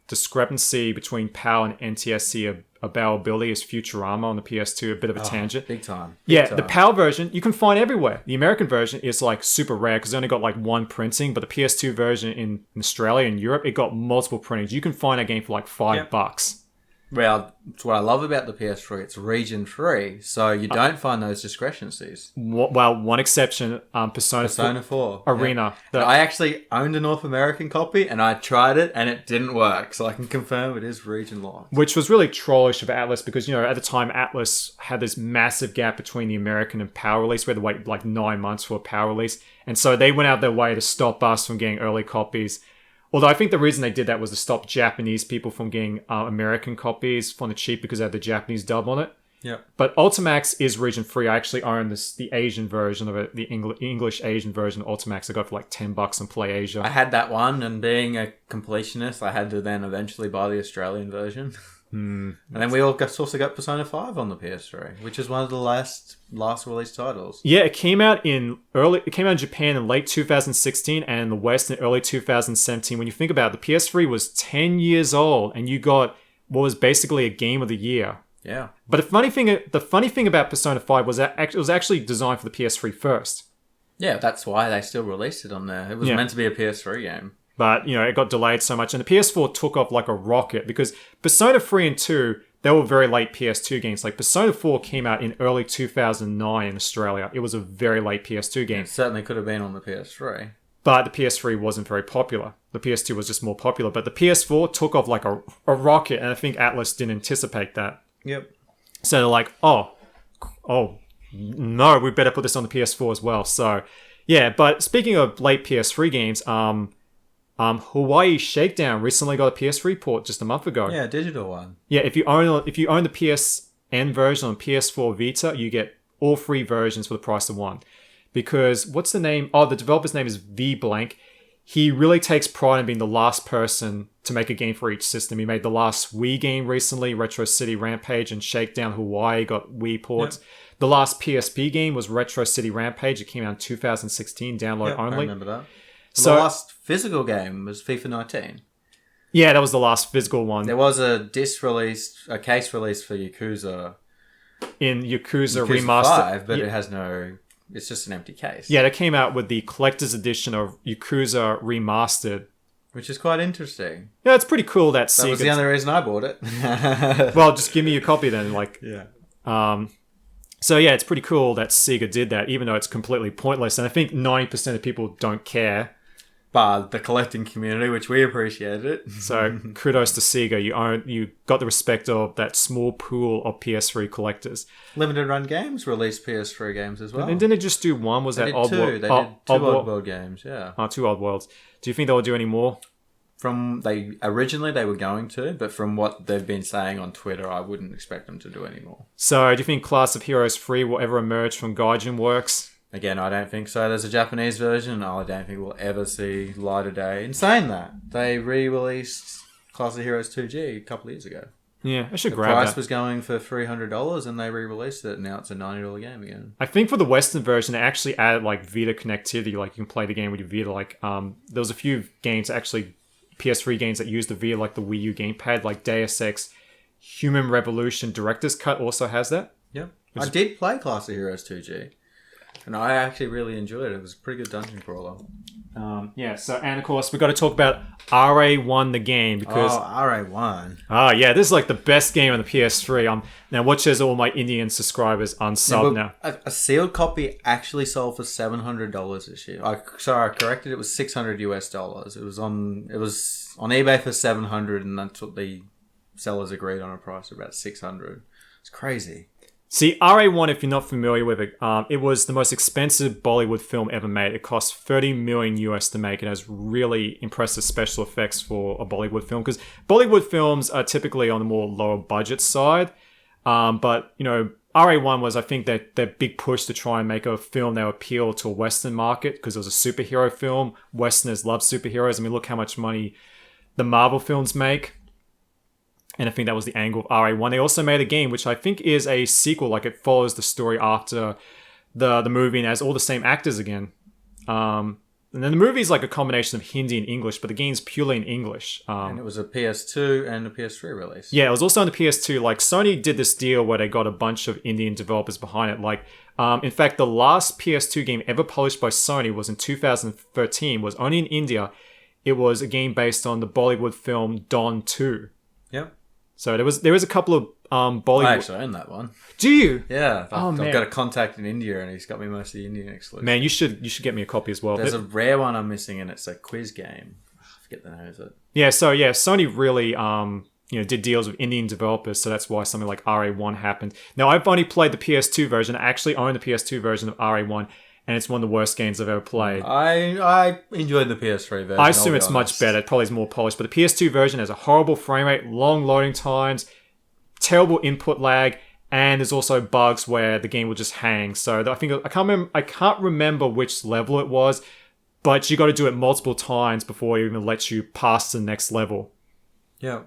discrepancy between PAL and NTSC availability is Futurama on the PS2. A bit of a tangent. Big time. The PAL version you can find everywhere. The American version is like super rare because it only got like one printing, but the PS2 version in Australia and Europe, it got multiple printings. You can find a game for like $5. Well, it's what I love about the PS3. It's region free, so you don't find those discrepancies. Well, one exception, Persona 4 Arena. Yeah. I actually owned a North American copy, and I tried it, and it didn't work. So I can confirm it is region locked. Which was really trollish of Atlas because, at the time, Atlas had this massive gap between the American and PAL release. We had to wait like 9 months for a PAL release. And so they went out their way to stop us from getting early copies. Although I think the reason they did that was to stop Japanese people from getting American copies for the cheap because they had the Japanese dub on it. Yeah. But Ultimax is region free. I actually own the Asian version of it, the English Asian version of Ultimax. I got for like $10 on Play Asia. I had that one, and being a completionist, I had to then eventually buy the Australian version. And then we also got Persona 5 on the PS3, which is one of the last released titles. Yeah, it came out in Japan in late 2016 and in the West in early 2017. When you think about it, the PS3 was 10 years old and you got what was basically a game of the year. Yeah. But the funny thing about Persona 5 was that it was actually designed for the PS3 first. Yeah, that's why they still released it on there. It was meant to be a PS3 game. But, it got delayed so much. And the PS4 took off like a rocket because Persona 3 and 2, they were very late PS2 games. Like, Persona 4 came out in early 2009 in Australia. It was a very late PS2 game. It certainly could have been on the PS3. But the PS3 wasn't very popular. The PS2 was just more popular. But the PS4 took off like a rocket. And I think Atlas didn't anticipate that. Yep. So they're like, oh, no, we better put this on the PS4 as well. So, yeah. But speaking of late PS3 games, Hawaii Shakedown recently got a PS3 port just a month ago. Yeah, a digital one. Yeah, if you own the PSN version on PS4 Vita, you get all 3 versions for the price of one. Because what's the name? Oh, the developer's name is V Blank. He really takes pride in being the last person to make a game for each system. He made the last Wii game recently, Retro City Rampage, and Shakedown Hawaii got Wii ports. Yep. The last PSP game was Retro City Rampage. It came out in 2016, download only. I remember that. So, the last physical game was FIFA 19. Yeah, that was the last physical one. There was a case release for Yakuza. In Yakuza Remastered. 5, but it has no... It's just an empty case. Yeah, they came out with the collector's edition of Yakuza Remastered. Which is quite interesting. Yeah, it's pretty cool that Sega... That was the only reason I bought it. Well, just give me a copy then. Yeah. So yeah, it's pretty cool that Sega did that, even though it's completely pointless. And I think 90% of people don't care. But the collecting community, which we appreciated it. So kudos to Sega. You got the respect of that small pool of PS3 collectors. Limited Run Games released PS3 games as well. And didn't it just do one? Was that Odd World? They did two Oddworld games, yeah. 2 Oddworlds. Do you think they'll do any more? Originally they were going to, but from what they've been saying on Twitter, I wouldn't expect them to do any more. So do you think Class of Heroes 3 will ever emerge from Gaijin Works? Again, I don't think so. There's a Japanese version. I don't think we'll ever see light of day. In saying that, they re-released Class of Heroes 2G a couple of years ago. Yeah, I should grab that. The price was going for $300 and they re-released it. Now it's a $90 game again. I think for the Western version, they actually added like Vita connectivity. Like you can play the game with your Vita. Like there was a few games actually, PS3 games that used the Vita, like the Wii U gamepad, like Deus Ex Human Revolution Director's Cut also has that. Yep. I did play Class of Heroes 2G. And I actually really enjoyed it. It was a pretty good dungeon crawler. And of course, we've got to talk about Ra.One, the game, because... Oh, Ra.One. Yeah, this is like the best game on the PS3. Now, watch as all my Indian subscribers unsub now. A sealed copy actually sold for $700 this year. I corrected. It was $600 US. It was on eBay for $700, and that's what the sellers agreed on a price of about $600. It's crazy. See, Ra.One, if you're not familiar with it, it was the most expensive Bollywood film ever made. It cost $30 million US to make. It has really impressive special effects for a Bollywood film, because Bollywood films are typically on the more lower budget side. But Ra.One was, I think, that big push to try and make a film that would appeal to a Western market, because it was a superhero film. Westerners love superheroes. I mean, look how much money the Marvel films make. And I think that was the angle of Ra.One. They also made a game, which I think is a sequel. Like, it follows the story after the movie and has all the same actors again. And then the movie is like a combination of Hindi and English, but the game's purely in English. And it was a PS2 and a PS3 release. Yeah, it was also on the PS2. Like, Sony did this deal where they got a bunch of Indian developers behind it. Like, in fact, the last PS2 game ever published by Sony was in 2013, was only in India. It was a game based on the Bollywood film Don 2. Yep. So there is a couple of Bollywood. I actually own that one. Do you? Yeah, I've man. got a contact in India, and he's got me most of the Indian exclusives. Man, you should get me a copy as well. There's a rare one I'm missing, and it's a quiz game. I forget the name of it. Yeah, so yeah, Sony really did deals with Indian developers, so that's why something like Ra.One happened. Now, I've only played the PS2 version. I actually own the PS2 version of Ra.One, and it's one of the worst games I've ever played. I enjoyed the PS3 version. I assume it's much better. It probably is more polished, but the PS2 version has a horrible frame rate, long loading times, terrible input lag, and there's also bugs where the game will just hang. So I can't remember which level it was, but you got to do it multiple times before it even lets you pass to the next level. Yeah.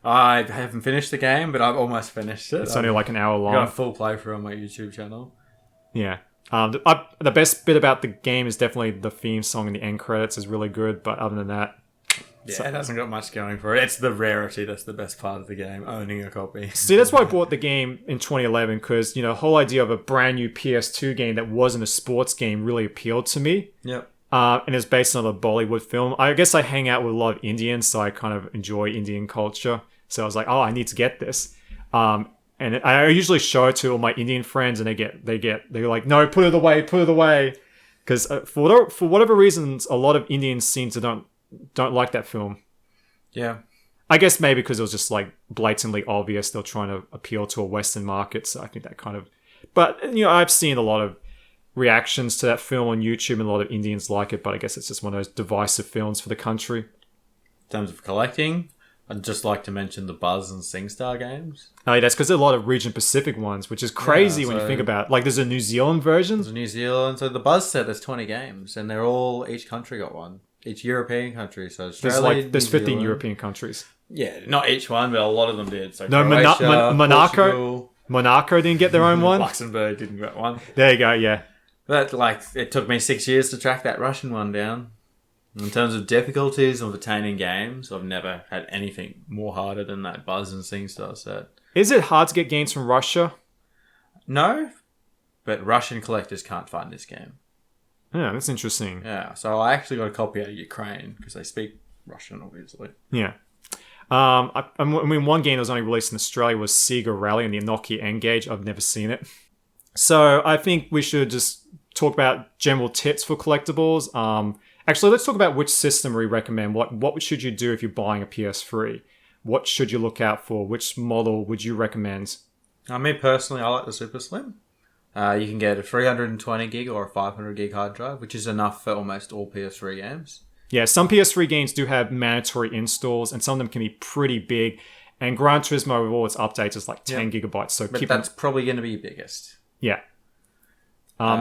I haven't finished the game, but I've almost finished it. It's only like an hour long. I've got a full playthrough on my YouTube channel. Yeah. The best bit about the game is definitely the theme song and the end credits is really good, but other than that... Yeah, it hasn't got much going for it. It's the rarity that's the best part of the game, owning a copy. See, that's why I bought the game in 2011, because, the whole idea of a brand new PS2 game that wasn't a sports game really appealed to me. Yep. And it's based on a Bollywood film. I guess I hang out with a lot of Indians, so I kind of enjoy Indian culture. So I was like, oh, I need to get this. And I usually show it to all my Indian friends, and they're like, no, put it away. Because for whatever reasons, a lot of Indians seem to don't like that film. Yeah. I guess maybe because it was just like blatantly obvious they're trying to appeal to a Western market. So I think that kind of... But, I've seen a lot of reactions to that film on YouTube, and a lot of Indians like it, but I guess it's just one of those divisive films for the country. In terms of collecting, I'd just like to mention the Buzz and SingStar games. Oh, yeah, that's because there are a lot of region Pacific ones, which is crazy when you think about it. Like, there's a New Zealand version. There's a New Zealand. So the Buzz set, there's 20 games, and each country got one. Each European country. So Australia, there's 15 European countries. Yeah, not each one, but a lot of them did. So no, Croatia, Monaco. Monaco didn't get their own one. Luxembourg didn't get one. There you go. Yeah. But it took me 6 years to track that Russian one down. In terms of difficulties of obtaining games, I've never had anything more harder than that Buzz and SingStar set. Is it hard to get games from Russia? No, but Russian collectors can't find this game. Yeah, that's interesting. Yeah, so I actually got a copy out of Ukraine because they speak Russian, obviously. Yeah. I mean, one game that was only released in Australia was Sega Rally and the Nokia N-Gage. I've never seen it. So I think we should just talk about general tips for collectibles. Actually, let's talk about which system we recommend. What should you do if you're buying a PS3? What should you look out for? Which model would you recommend? Me personally, I like the Super Slim. You can get a 320 gig or a 500 gig hard drive, which is enough for almost all PS3 games. Yeah, some PS3 games do have mandatory installs, and some of them can be pretty big. And Gran Turismo with all its updates is like 10 gigabytes. So that's probably going to be your biggest. Yeah.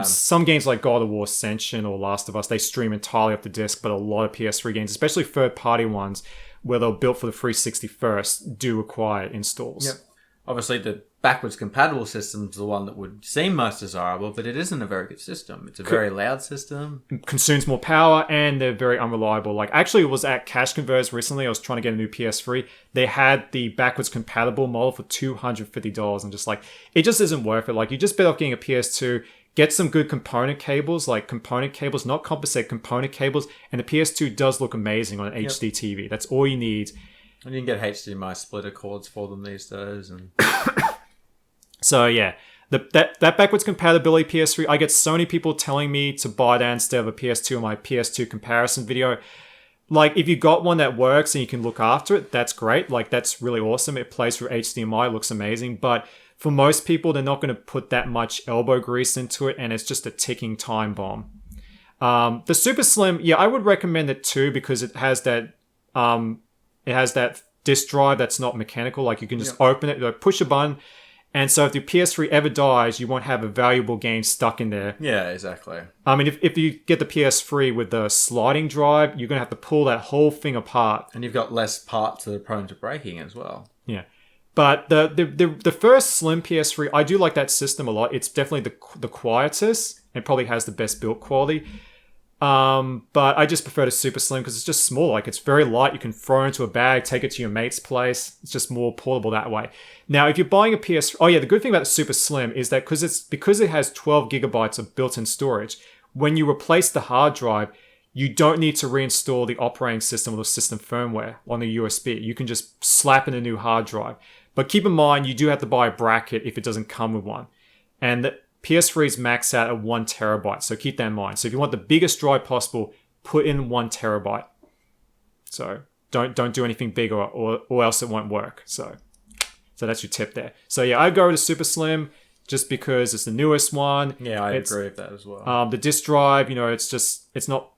Some games like God of War Ascension or Last of Us, they stream entirely off the disc, but a lot of PS3 games, especially third-party ones, where they're built for the 360 first, do require installs. Yep. Obviously, the backwards compatible system is the one that would seem most desirable, but it isn't a very good system. It's a very loud system. Consumes more power, and they're very unreliable. Like, actually, it was at Cash Converters recently. I was trying to get a new PS3. They had the backwards compatible model for $250. I'm just like, it just isn't worth it. Like, you just better off getting a PS2. Get some good component cables, not compensate component cables. And the PS2 does look amazing on an HD TV. That's all you need. And you can get HDMI splitter cords for them these days. And so yeah, that backwards compatibility PS3, I get so many people telling me to buy that instead of a PS2 in my PS2 comparison video. Like, if you got one that works and you can look after it, that's great. Like, that's really awesome. It plays through HDMI, looks amazing. But for most people, they're not going to put that much elbow grease into it, and it's just a ticking time bomb. The Super Slim, yeah, I would recommend it too, because it has that disk drive that's not mechanical. Like, you can just open it, like, push a button, and so if your PS3 ever dies, you won't have a valuable game stuck in there. Yeah, exactly. I mean, if you get the PS3 with the sliding drive, you're going to have to pull that whole thing apart. And you've got less parts that are prone to breaking as well. Yeah. But the first Slim PS3, I do like that system a lot. It's definitely the quietest and probably has the best build quality. But I just prefer the Super Slim because it's just small. Like, it's very light. You can throw it into a bag, take it to your mate's place. It's just more portable that way. Now, if you're buying a PS... Oh, yeah, the good thing about the Super Slim is that because it has 12 gigabytes of built-in storage, when you replace the hard drive, you don't need to reinstall the operating system or the system firmware on the USB. You can just slap in a new hard drive. But keep in mind, you do have to buy a bracket if it doesn't come with one. And the PS3's max out at 1 terabyte, so keep that in mind. So if you want the biggest drive possible, put in 1 terabyte. So don't do anything big or else it won't work. So that's your tip there. So yeah, I go with the Super Slim just because it's the newest one. Yeah, I agree with that as well. The disk drive, it's not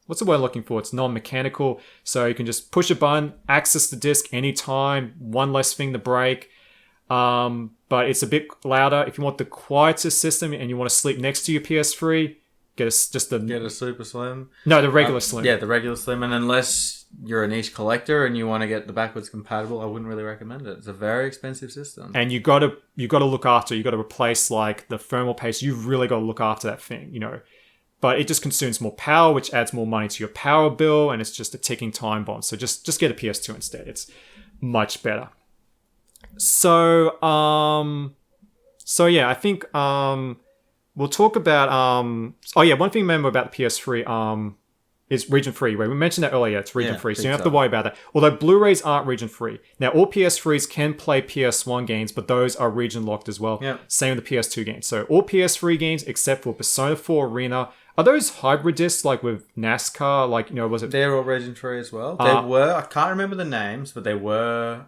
what's the word I'm looking for? It's non-mechanical. So you can just push a button, access the disk anytime, one less thing to break. But it's a bit louder. If you want the quieter system and you want to sleep next to your PS3, get a Super Slim. No, the regular Slim. Yeah, the regular Slim. And unless you're a niche collector and you want to get the backwards compatible, I wouldn't really recommend it. It's a very expensive system. And you got to look after. You got to replace like the thermal paste. You've really got to look after that thing, But it just consumes more power, which adds more money to your power bill, and it's just a ticking time bomb. So just get a PS2 instead. It's much better. So yeah, I think we'll talk about one thing to remember about the PS3 is region free. Right? We mentioned that earlier. It's region free, so you don't have to worry about that. Although Blu-rays aren't region free. Now all PS3s can play PS1 games, but those are region locked as well. Yeah. Same with the PS2 games. So all PS3 games except for Persona 4 Arena. Are those hybrid discs like with NASCAR? Like, was it? They're all region free as well. They were. I can't remember the names, but they were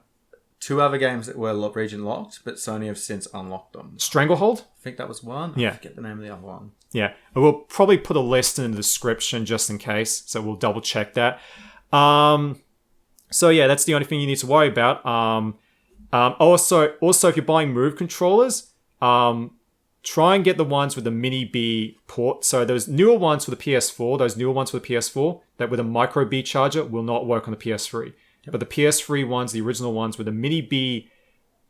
2 other games that were region locked, but Sony have since unlocked them. Stranglehold? I think that was one. Yeah. I forget the name of the other one. Yeah. We'll probably put a list in the description just in case, so we'll double check that. So yeah, that's the only thing you need to worry about. Also, if you're buying Move controllers, try and get the ones with the Mini B port. So those newer ones for the PS4, that with a micro B charger will not work on the PS3. Yep. But the PS3 ones, the original ones with the Mini B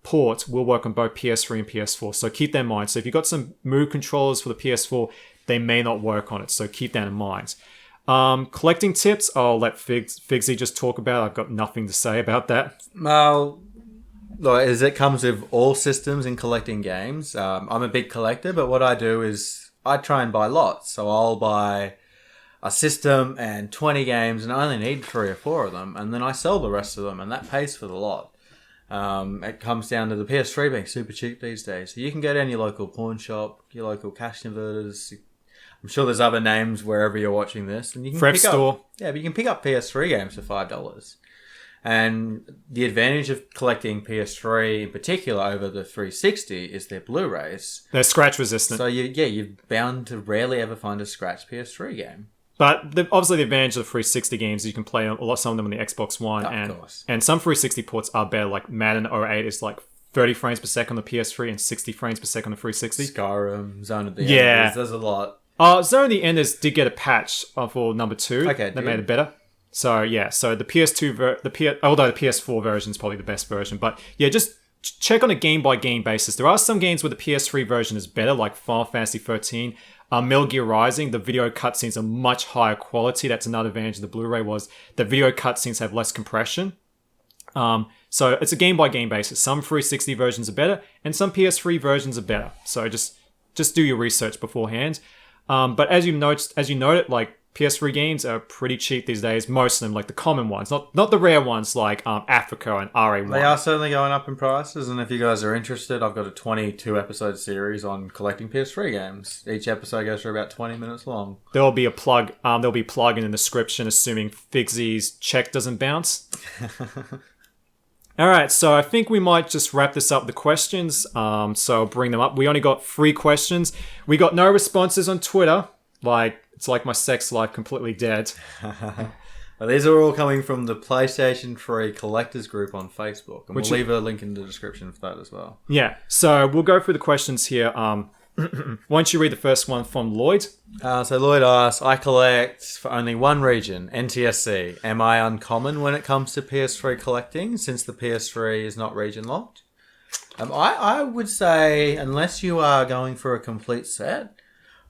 port, will work on both PS3 and PS4. So keep that in mind. So if you've got some Move controllers for the PS4, they may not work on it. So keep that in mind. Collecting tips, I'll let Figsy just talk about. I've got nothing to say about that. Well, as it comes with all systems in collecting games, I'm a big collector, but what I do is I try and buy lots. So I'll buy a system and 20 games, and I only need 3 or 4 of them, and then I sell the rest of them, and that pays for the lot. It comes down to the PS3 being super cheap these days. So you can go down your local pawn shop, your local cash converters. I'm sure there's other names wherever you're watching this, and you can Prep store. But you can pick up PS3 games for $5. And the advantage of collecting PS3 in particular over the 360 is their Blu-rays. They're scratch resistant. So you're bound to rarely ever find a scratch PS3 game. But obviously the advantage of the 360 games, you can play some of them on the Xbox One. And some 360 ports are better. Like Madden 08 is like 30 frames per second on the PS3 and 60 frames per second on the 360. Skyrim, Zone of the Enders, there's a lot. Zone of the Enders did get a patch for number 2. Okay, that made it better. So yeah, so the PS2, although the PS4 version is probably the best version, but yeah, just check on a game by game basis. There are some games where the PS3 version is better, like Final Fantasy 13, Metal Gear Rising. The video cutscenes are much higher quality. That's another advantage of the Blu-ray was the video cutscenes have less compression. So it's a game by game basis. Some 360 versions are better, and some PS3 versions are better. So just do your research beforehand. But as you noted, like PS3 games are pretty cheap these days. Most of them, like the common ones, not the rare ones like Africa and Ra.One. They are certainly going up in prices, and if you guys are interested, I've got a 22 episode series on collecting PS3 games. Each episode goes for about 20 minutes long. There'll be a plug. There'll be a plug in the description, assuming Figsy's check doesn't bounce. All right, so I think we might just wrap this up with the questions. So I'll bring them up. We only got 3 questions. We got no responses on Twitter. It's like my sex life completely dead. Well, these are all coming from the PlayStation 3 collectors group on Facebook. And we'll leave a link in the description for that as well. Yeah, so we'll go through the questions here. Why don't you read the first one from Lloyd? So Lloyd asks, I collect for only one region, NTSC. Am I uncommon when it comes to PS3 collecting since the PS3 is not region locked? I would say, unless you are going for a complete set,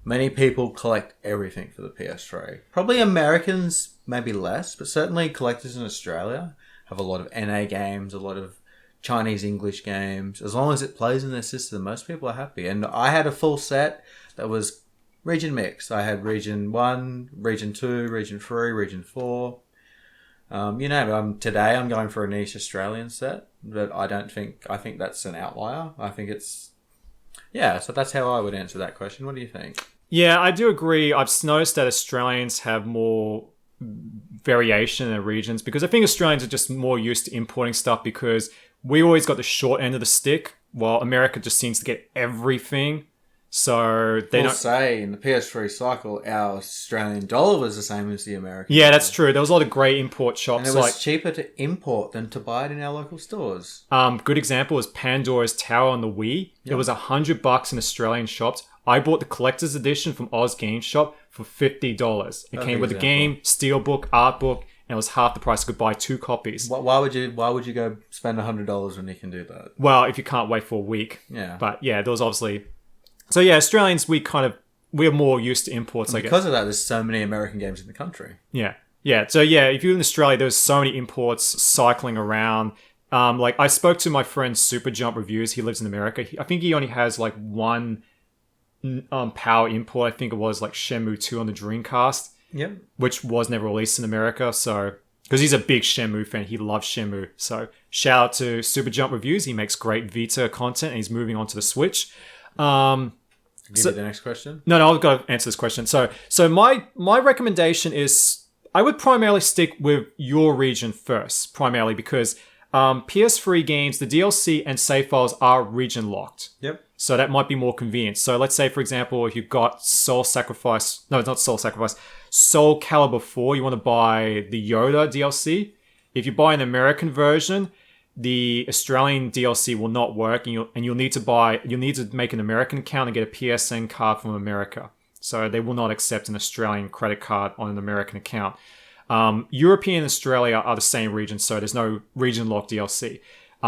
many people collect everything for the PS3. Probably Americans, maybe less, but certainly collectors in Australia have a lot of NA games, a lot of Chinese English games. As long as it plays in their system, most people are happy. And I had a full set that was region mix. I had Region 1, Region 2, Region 3, Region 4. Today I'm going for a niche Australian set, but I think that's an outlier. I think it's, so that's how I would answer that question. What do you think? Yeah, I do agree. I've noticed that Australians have more variation in their regions because I think Australians are just more used to importing stuff because we always got the short end of the stick, while America just seems to get everything. So they don't say in the PS3 cycle, our Australian dollar was the same as the American. Yeah, dollar. that's true. There was a lot of great import shops. And it was cheaper to import than to buy it in our local stores. Good example is Pandora's Tower on the Wii. Yep. It was $100 in Australian shops. I bought the collector's edition from Oz Game Shop for $50. It came with a game, steelbook, art book, and it was half the price. I could buy 2 copies. Why would you go spend $100 when you can do that? Well, if you can't wait for a week. Yeah. But yeah, there was obviously. So yeah, Australians, we're more used to imports. And because of that, there's so many American games in the country. Yeah. Yeah. So yeah, if you're in Australia, there's so many imports cycling around. I spoke to my friend Super Jump Reviews. He lives in America. I think he only has like one power import. I think it was like Shenmue 2 on the Dreamcast. Yep. Which was never released in America. So because he's a big Shenmue fan, he loves Shenmue. So shout out to Super Jump Reviews. He makes great Vita content, and he's moving on to the Switch. Give you the next question. No, I've got to answer this question. So my recommendation is I would primarily stick with your region first, primarily because PS3 games, the DLC and save files are region locked. Yep. So that might be more convenient. So let's say, for example, if you've got Soul Calibur 4, you want to buy the Yoda DLC. If you buy an American version, the Australian DLC will not work, and you'll need to make an American account and get a PSN card from America. So they will not accept an Australian credit card on an American account. European and Australia are the same region, so there's no region locked DLC.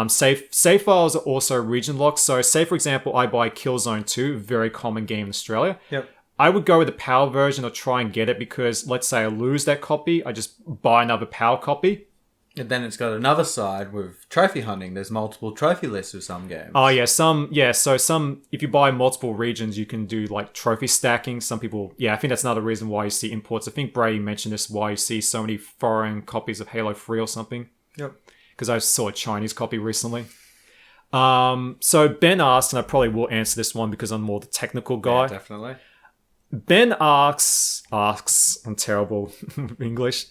Save files are also region locked. So say, for example, I buy Killzone 2, very common game in Australia. Yep. I would go with the PAL version or try and get it because let's say I lose that copy, I just buy another PAL copy. And then it's got another side with trophy hunting. There's multiple trophy lists with some games. Oh yeah, so if you buy multiple regions, you can do like trophy stacking. Some people, I think that's another reason why you see imports. I think Brady mentioned this, why you see so many foreign copies of Halo 3 or something. Yep. Because I saw a Chinese copy recently. So Ben asked, and I probably will answer this one because I'm more the technical guy. Yeah, definitely. Ben asks, I'm terrible English.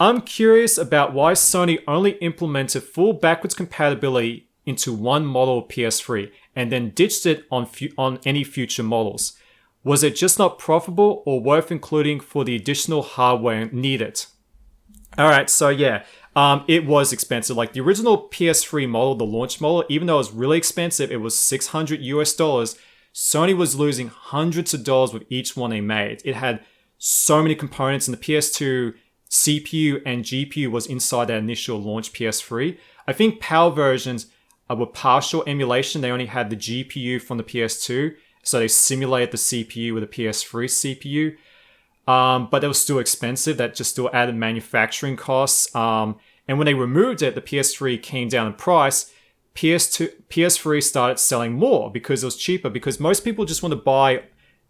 I'm curious about why Sony only implemented full backwards compatibility into one model of PS3 and then ditched it on any future models. Was it just not profitable or worth including for the additional hardware needed? Alright, so it was expensive. Like the original PS3 model, the launch model, even though it was really expensive, it was $600. Sony was losing hundreds of dollars with each one they made. It had so many components, and the PS2 CPU and GPU was inside that initial launch PS3. I think PAL versions were partial emulation. They only had the GPU from the PS2, so they simulated the CPU with the PS3 CPU. But they were still expensive. That just still added manufacturing costs. And when they removed it, the PS3 came down in price. PS3 started selling more because it was cheaper, because most people just want to buy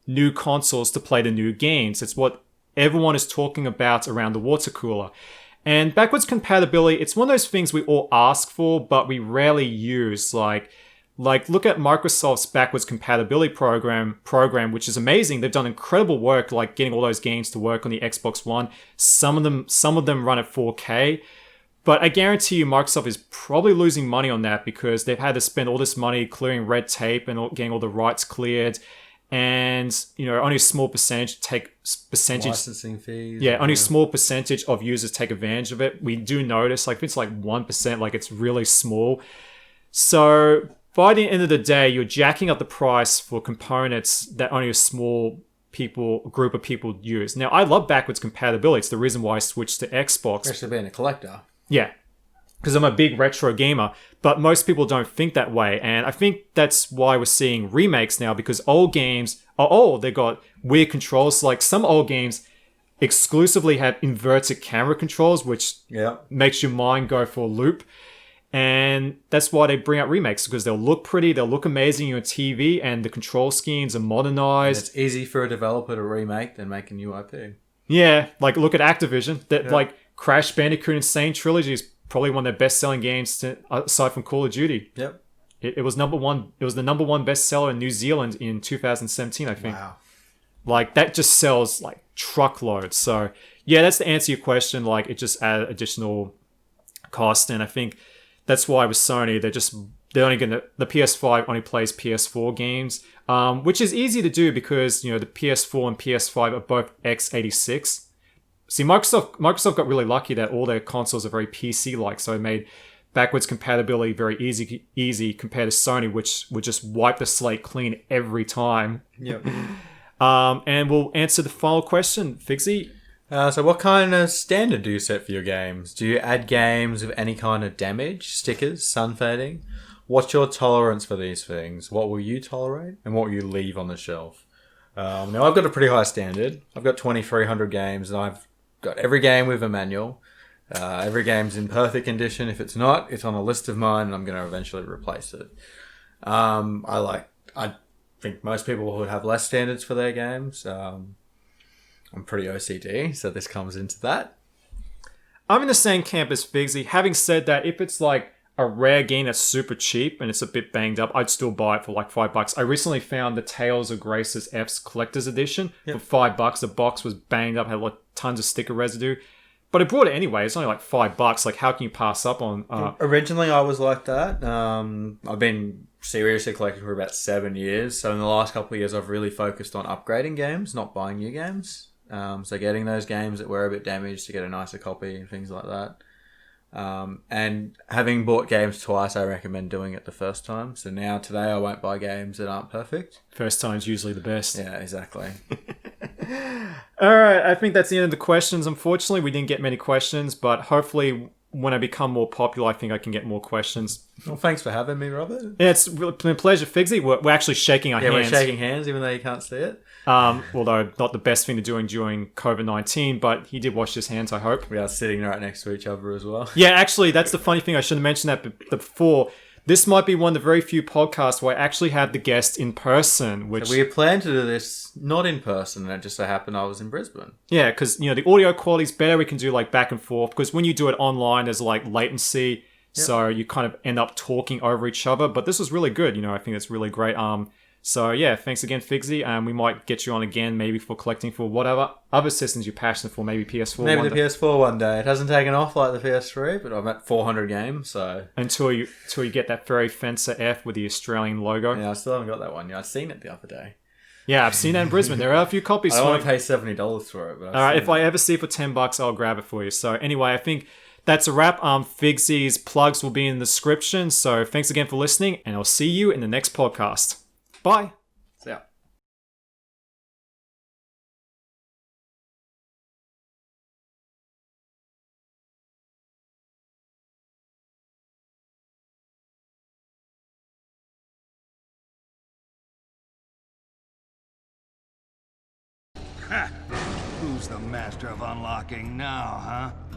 new consoles to play the new games. It's what everyone is talking about around the water cooler. And backwards compatibility, it's one of those things we all ask for, but we rarely use. Like look at Microsoft's backwards compatibility program, which is amazing. They've done incredible work, like getting all those games to work on the Xbox One. Some of them run at 4K. But I guarantee you Microsoft is probably losing money on that because they've had to spend all this money clearing red tape and getting all the rights cleared. And, only a small percentage licensing fees. Yeah, only a small percentage of users take advantage of it. We do notice, if it's 1%, it's really small. So by the end of the day, you're jacking up the price for components that only a small group of people use. Now, I love backwards compatibility. It's the reason why I switched to Xbox. Especially being a collector. Yeah, because I'm a big retro gamer, but most people don't think that way. And I think that's why we're seeing remakes now, because old games are old. They've got weird controls. Like some old games exclusively have inverted camera controls, which makes your mind go for a loop. And that's why they bring out remakes, because they'll look pretty, they'll look amazing on your TV, and the control schemes are modernized. It's easy for a developer to remake than make a new IP. Yeah, like look at Activision. That like Crash Bandicoot Insane Trilogy is probably one of their best-selling games aside from Call of Duty. Yep. It was number one. It was the number one bestseller in New Zealand in 2017, I think. Wow. Like that just sells like truckloads. So yeah, that's to answer your question. Like it just added additional cost, and I think that's why with Sony, they're only gonna, the PS5 only plays PS4 games, which is easy to do because the PS4 and PS5 are both x86. See, Microsoft got really lucky that all their consoles are very PC-like, so it made backwards compatibility very easy compared to Sony, which would just wipe the slate clean every time. Yep. And we'll answer the final question, Figsy. So what kind of standard do you set for your games? Do you add games with any kind of damage, stickers, sun fading? What's your tolerance for these things? What will you tolerate and what will you leave on the shelf? Now, I've got a pretty high standard. I've got 2,300 games and I've got every game with a manual. Every game's in perfect condition. If it's not, it's on a list of mine and I'm going to eventually replace it. I think most people would have less standards for their games. I'm pretty OCD, so this comes into that. I'm in the same camp as Figsy. Having said that, if it's like a rare game that's super cheap and it's a bit banged up, I'd still buy it for like $5. I recently found the Tales of Grace's F's Collector's Edition for $5. The box was banged up, had like tons of sticker residue. But I bought it anyway. It's only like $5. Like, how can you pass up on... Originally, I was like that. I've been seriously collecting for about 7 years. So in the last couple of years, I've really focused on upgrading games, not buying new games. So getting those games that were a bit damaged to get a nicer copy and things like that. And having bought games twice, I recommend doing it the first time. So now, today, I won't buy games that aren't perfect. First time's usually the best. Yeah, exactly. All right, I think that's the end of the questions. Unfortunately, we didn't get many questions, but hopefully when I become more popular, I think I can get more questions. Well, thanks for having me, Robert. Yeah, it's been a pleasure, Figsy. We're actually shaking our hands. Yeah, we're shaking hands, even though you can't see it. Although not the best thing to do during COVID-19, but he did wash his hands, I hope. We are sitting right next to each other as well. Yeah, actually, that's the funny thing. I should have mentioned that before. This might be one of the very few podcasts where I actually had the guest in person. Which so we had planned to do this not in person, and it just so happened I was in Brisbane. Yeah, because the audio quality's better. We can do like back and forth. Because when you do it online, there's like latency, so you kind of end up talking over each other. But this was really good. I think it's really great. So yeah, thanks again, Figsy. We might get you on again, maybe for collecting for whatever other systems you're passionate for. Maybe PS4. Maybe the PS4 one day. It hasn't taken off like the PS3, but I'm at 400 games. So until you get that Fairy Fencer F with the Australian logo. Yeah, I still haven't got that one. Yeah, I've seen it the other day. Yeah, I've seen that in Brisbane. There are a few copies. I don't want to pay $70 for it. But all right, if I ever see it for $10, I'll grab it for you. So anyway, I think that's a wrap. Figsy's plugs will be in the description. So thanks again for listening, and I'll see you in the next podcast. Bye. Yeah. Ha! Who's the master of unlocking now, huh?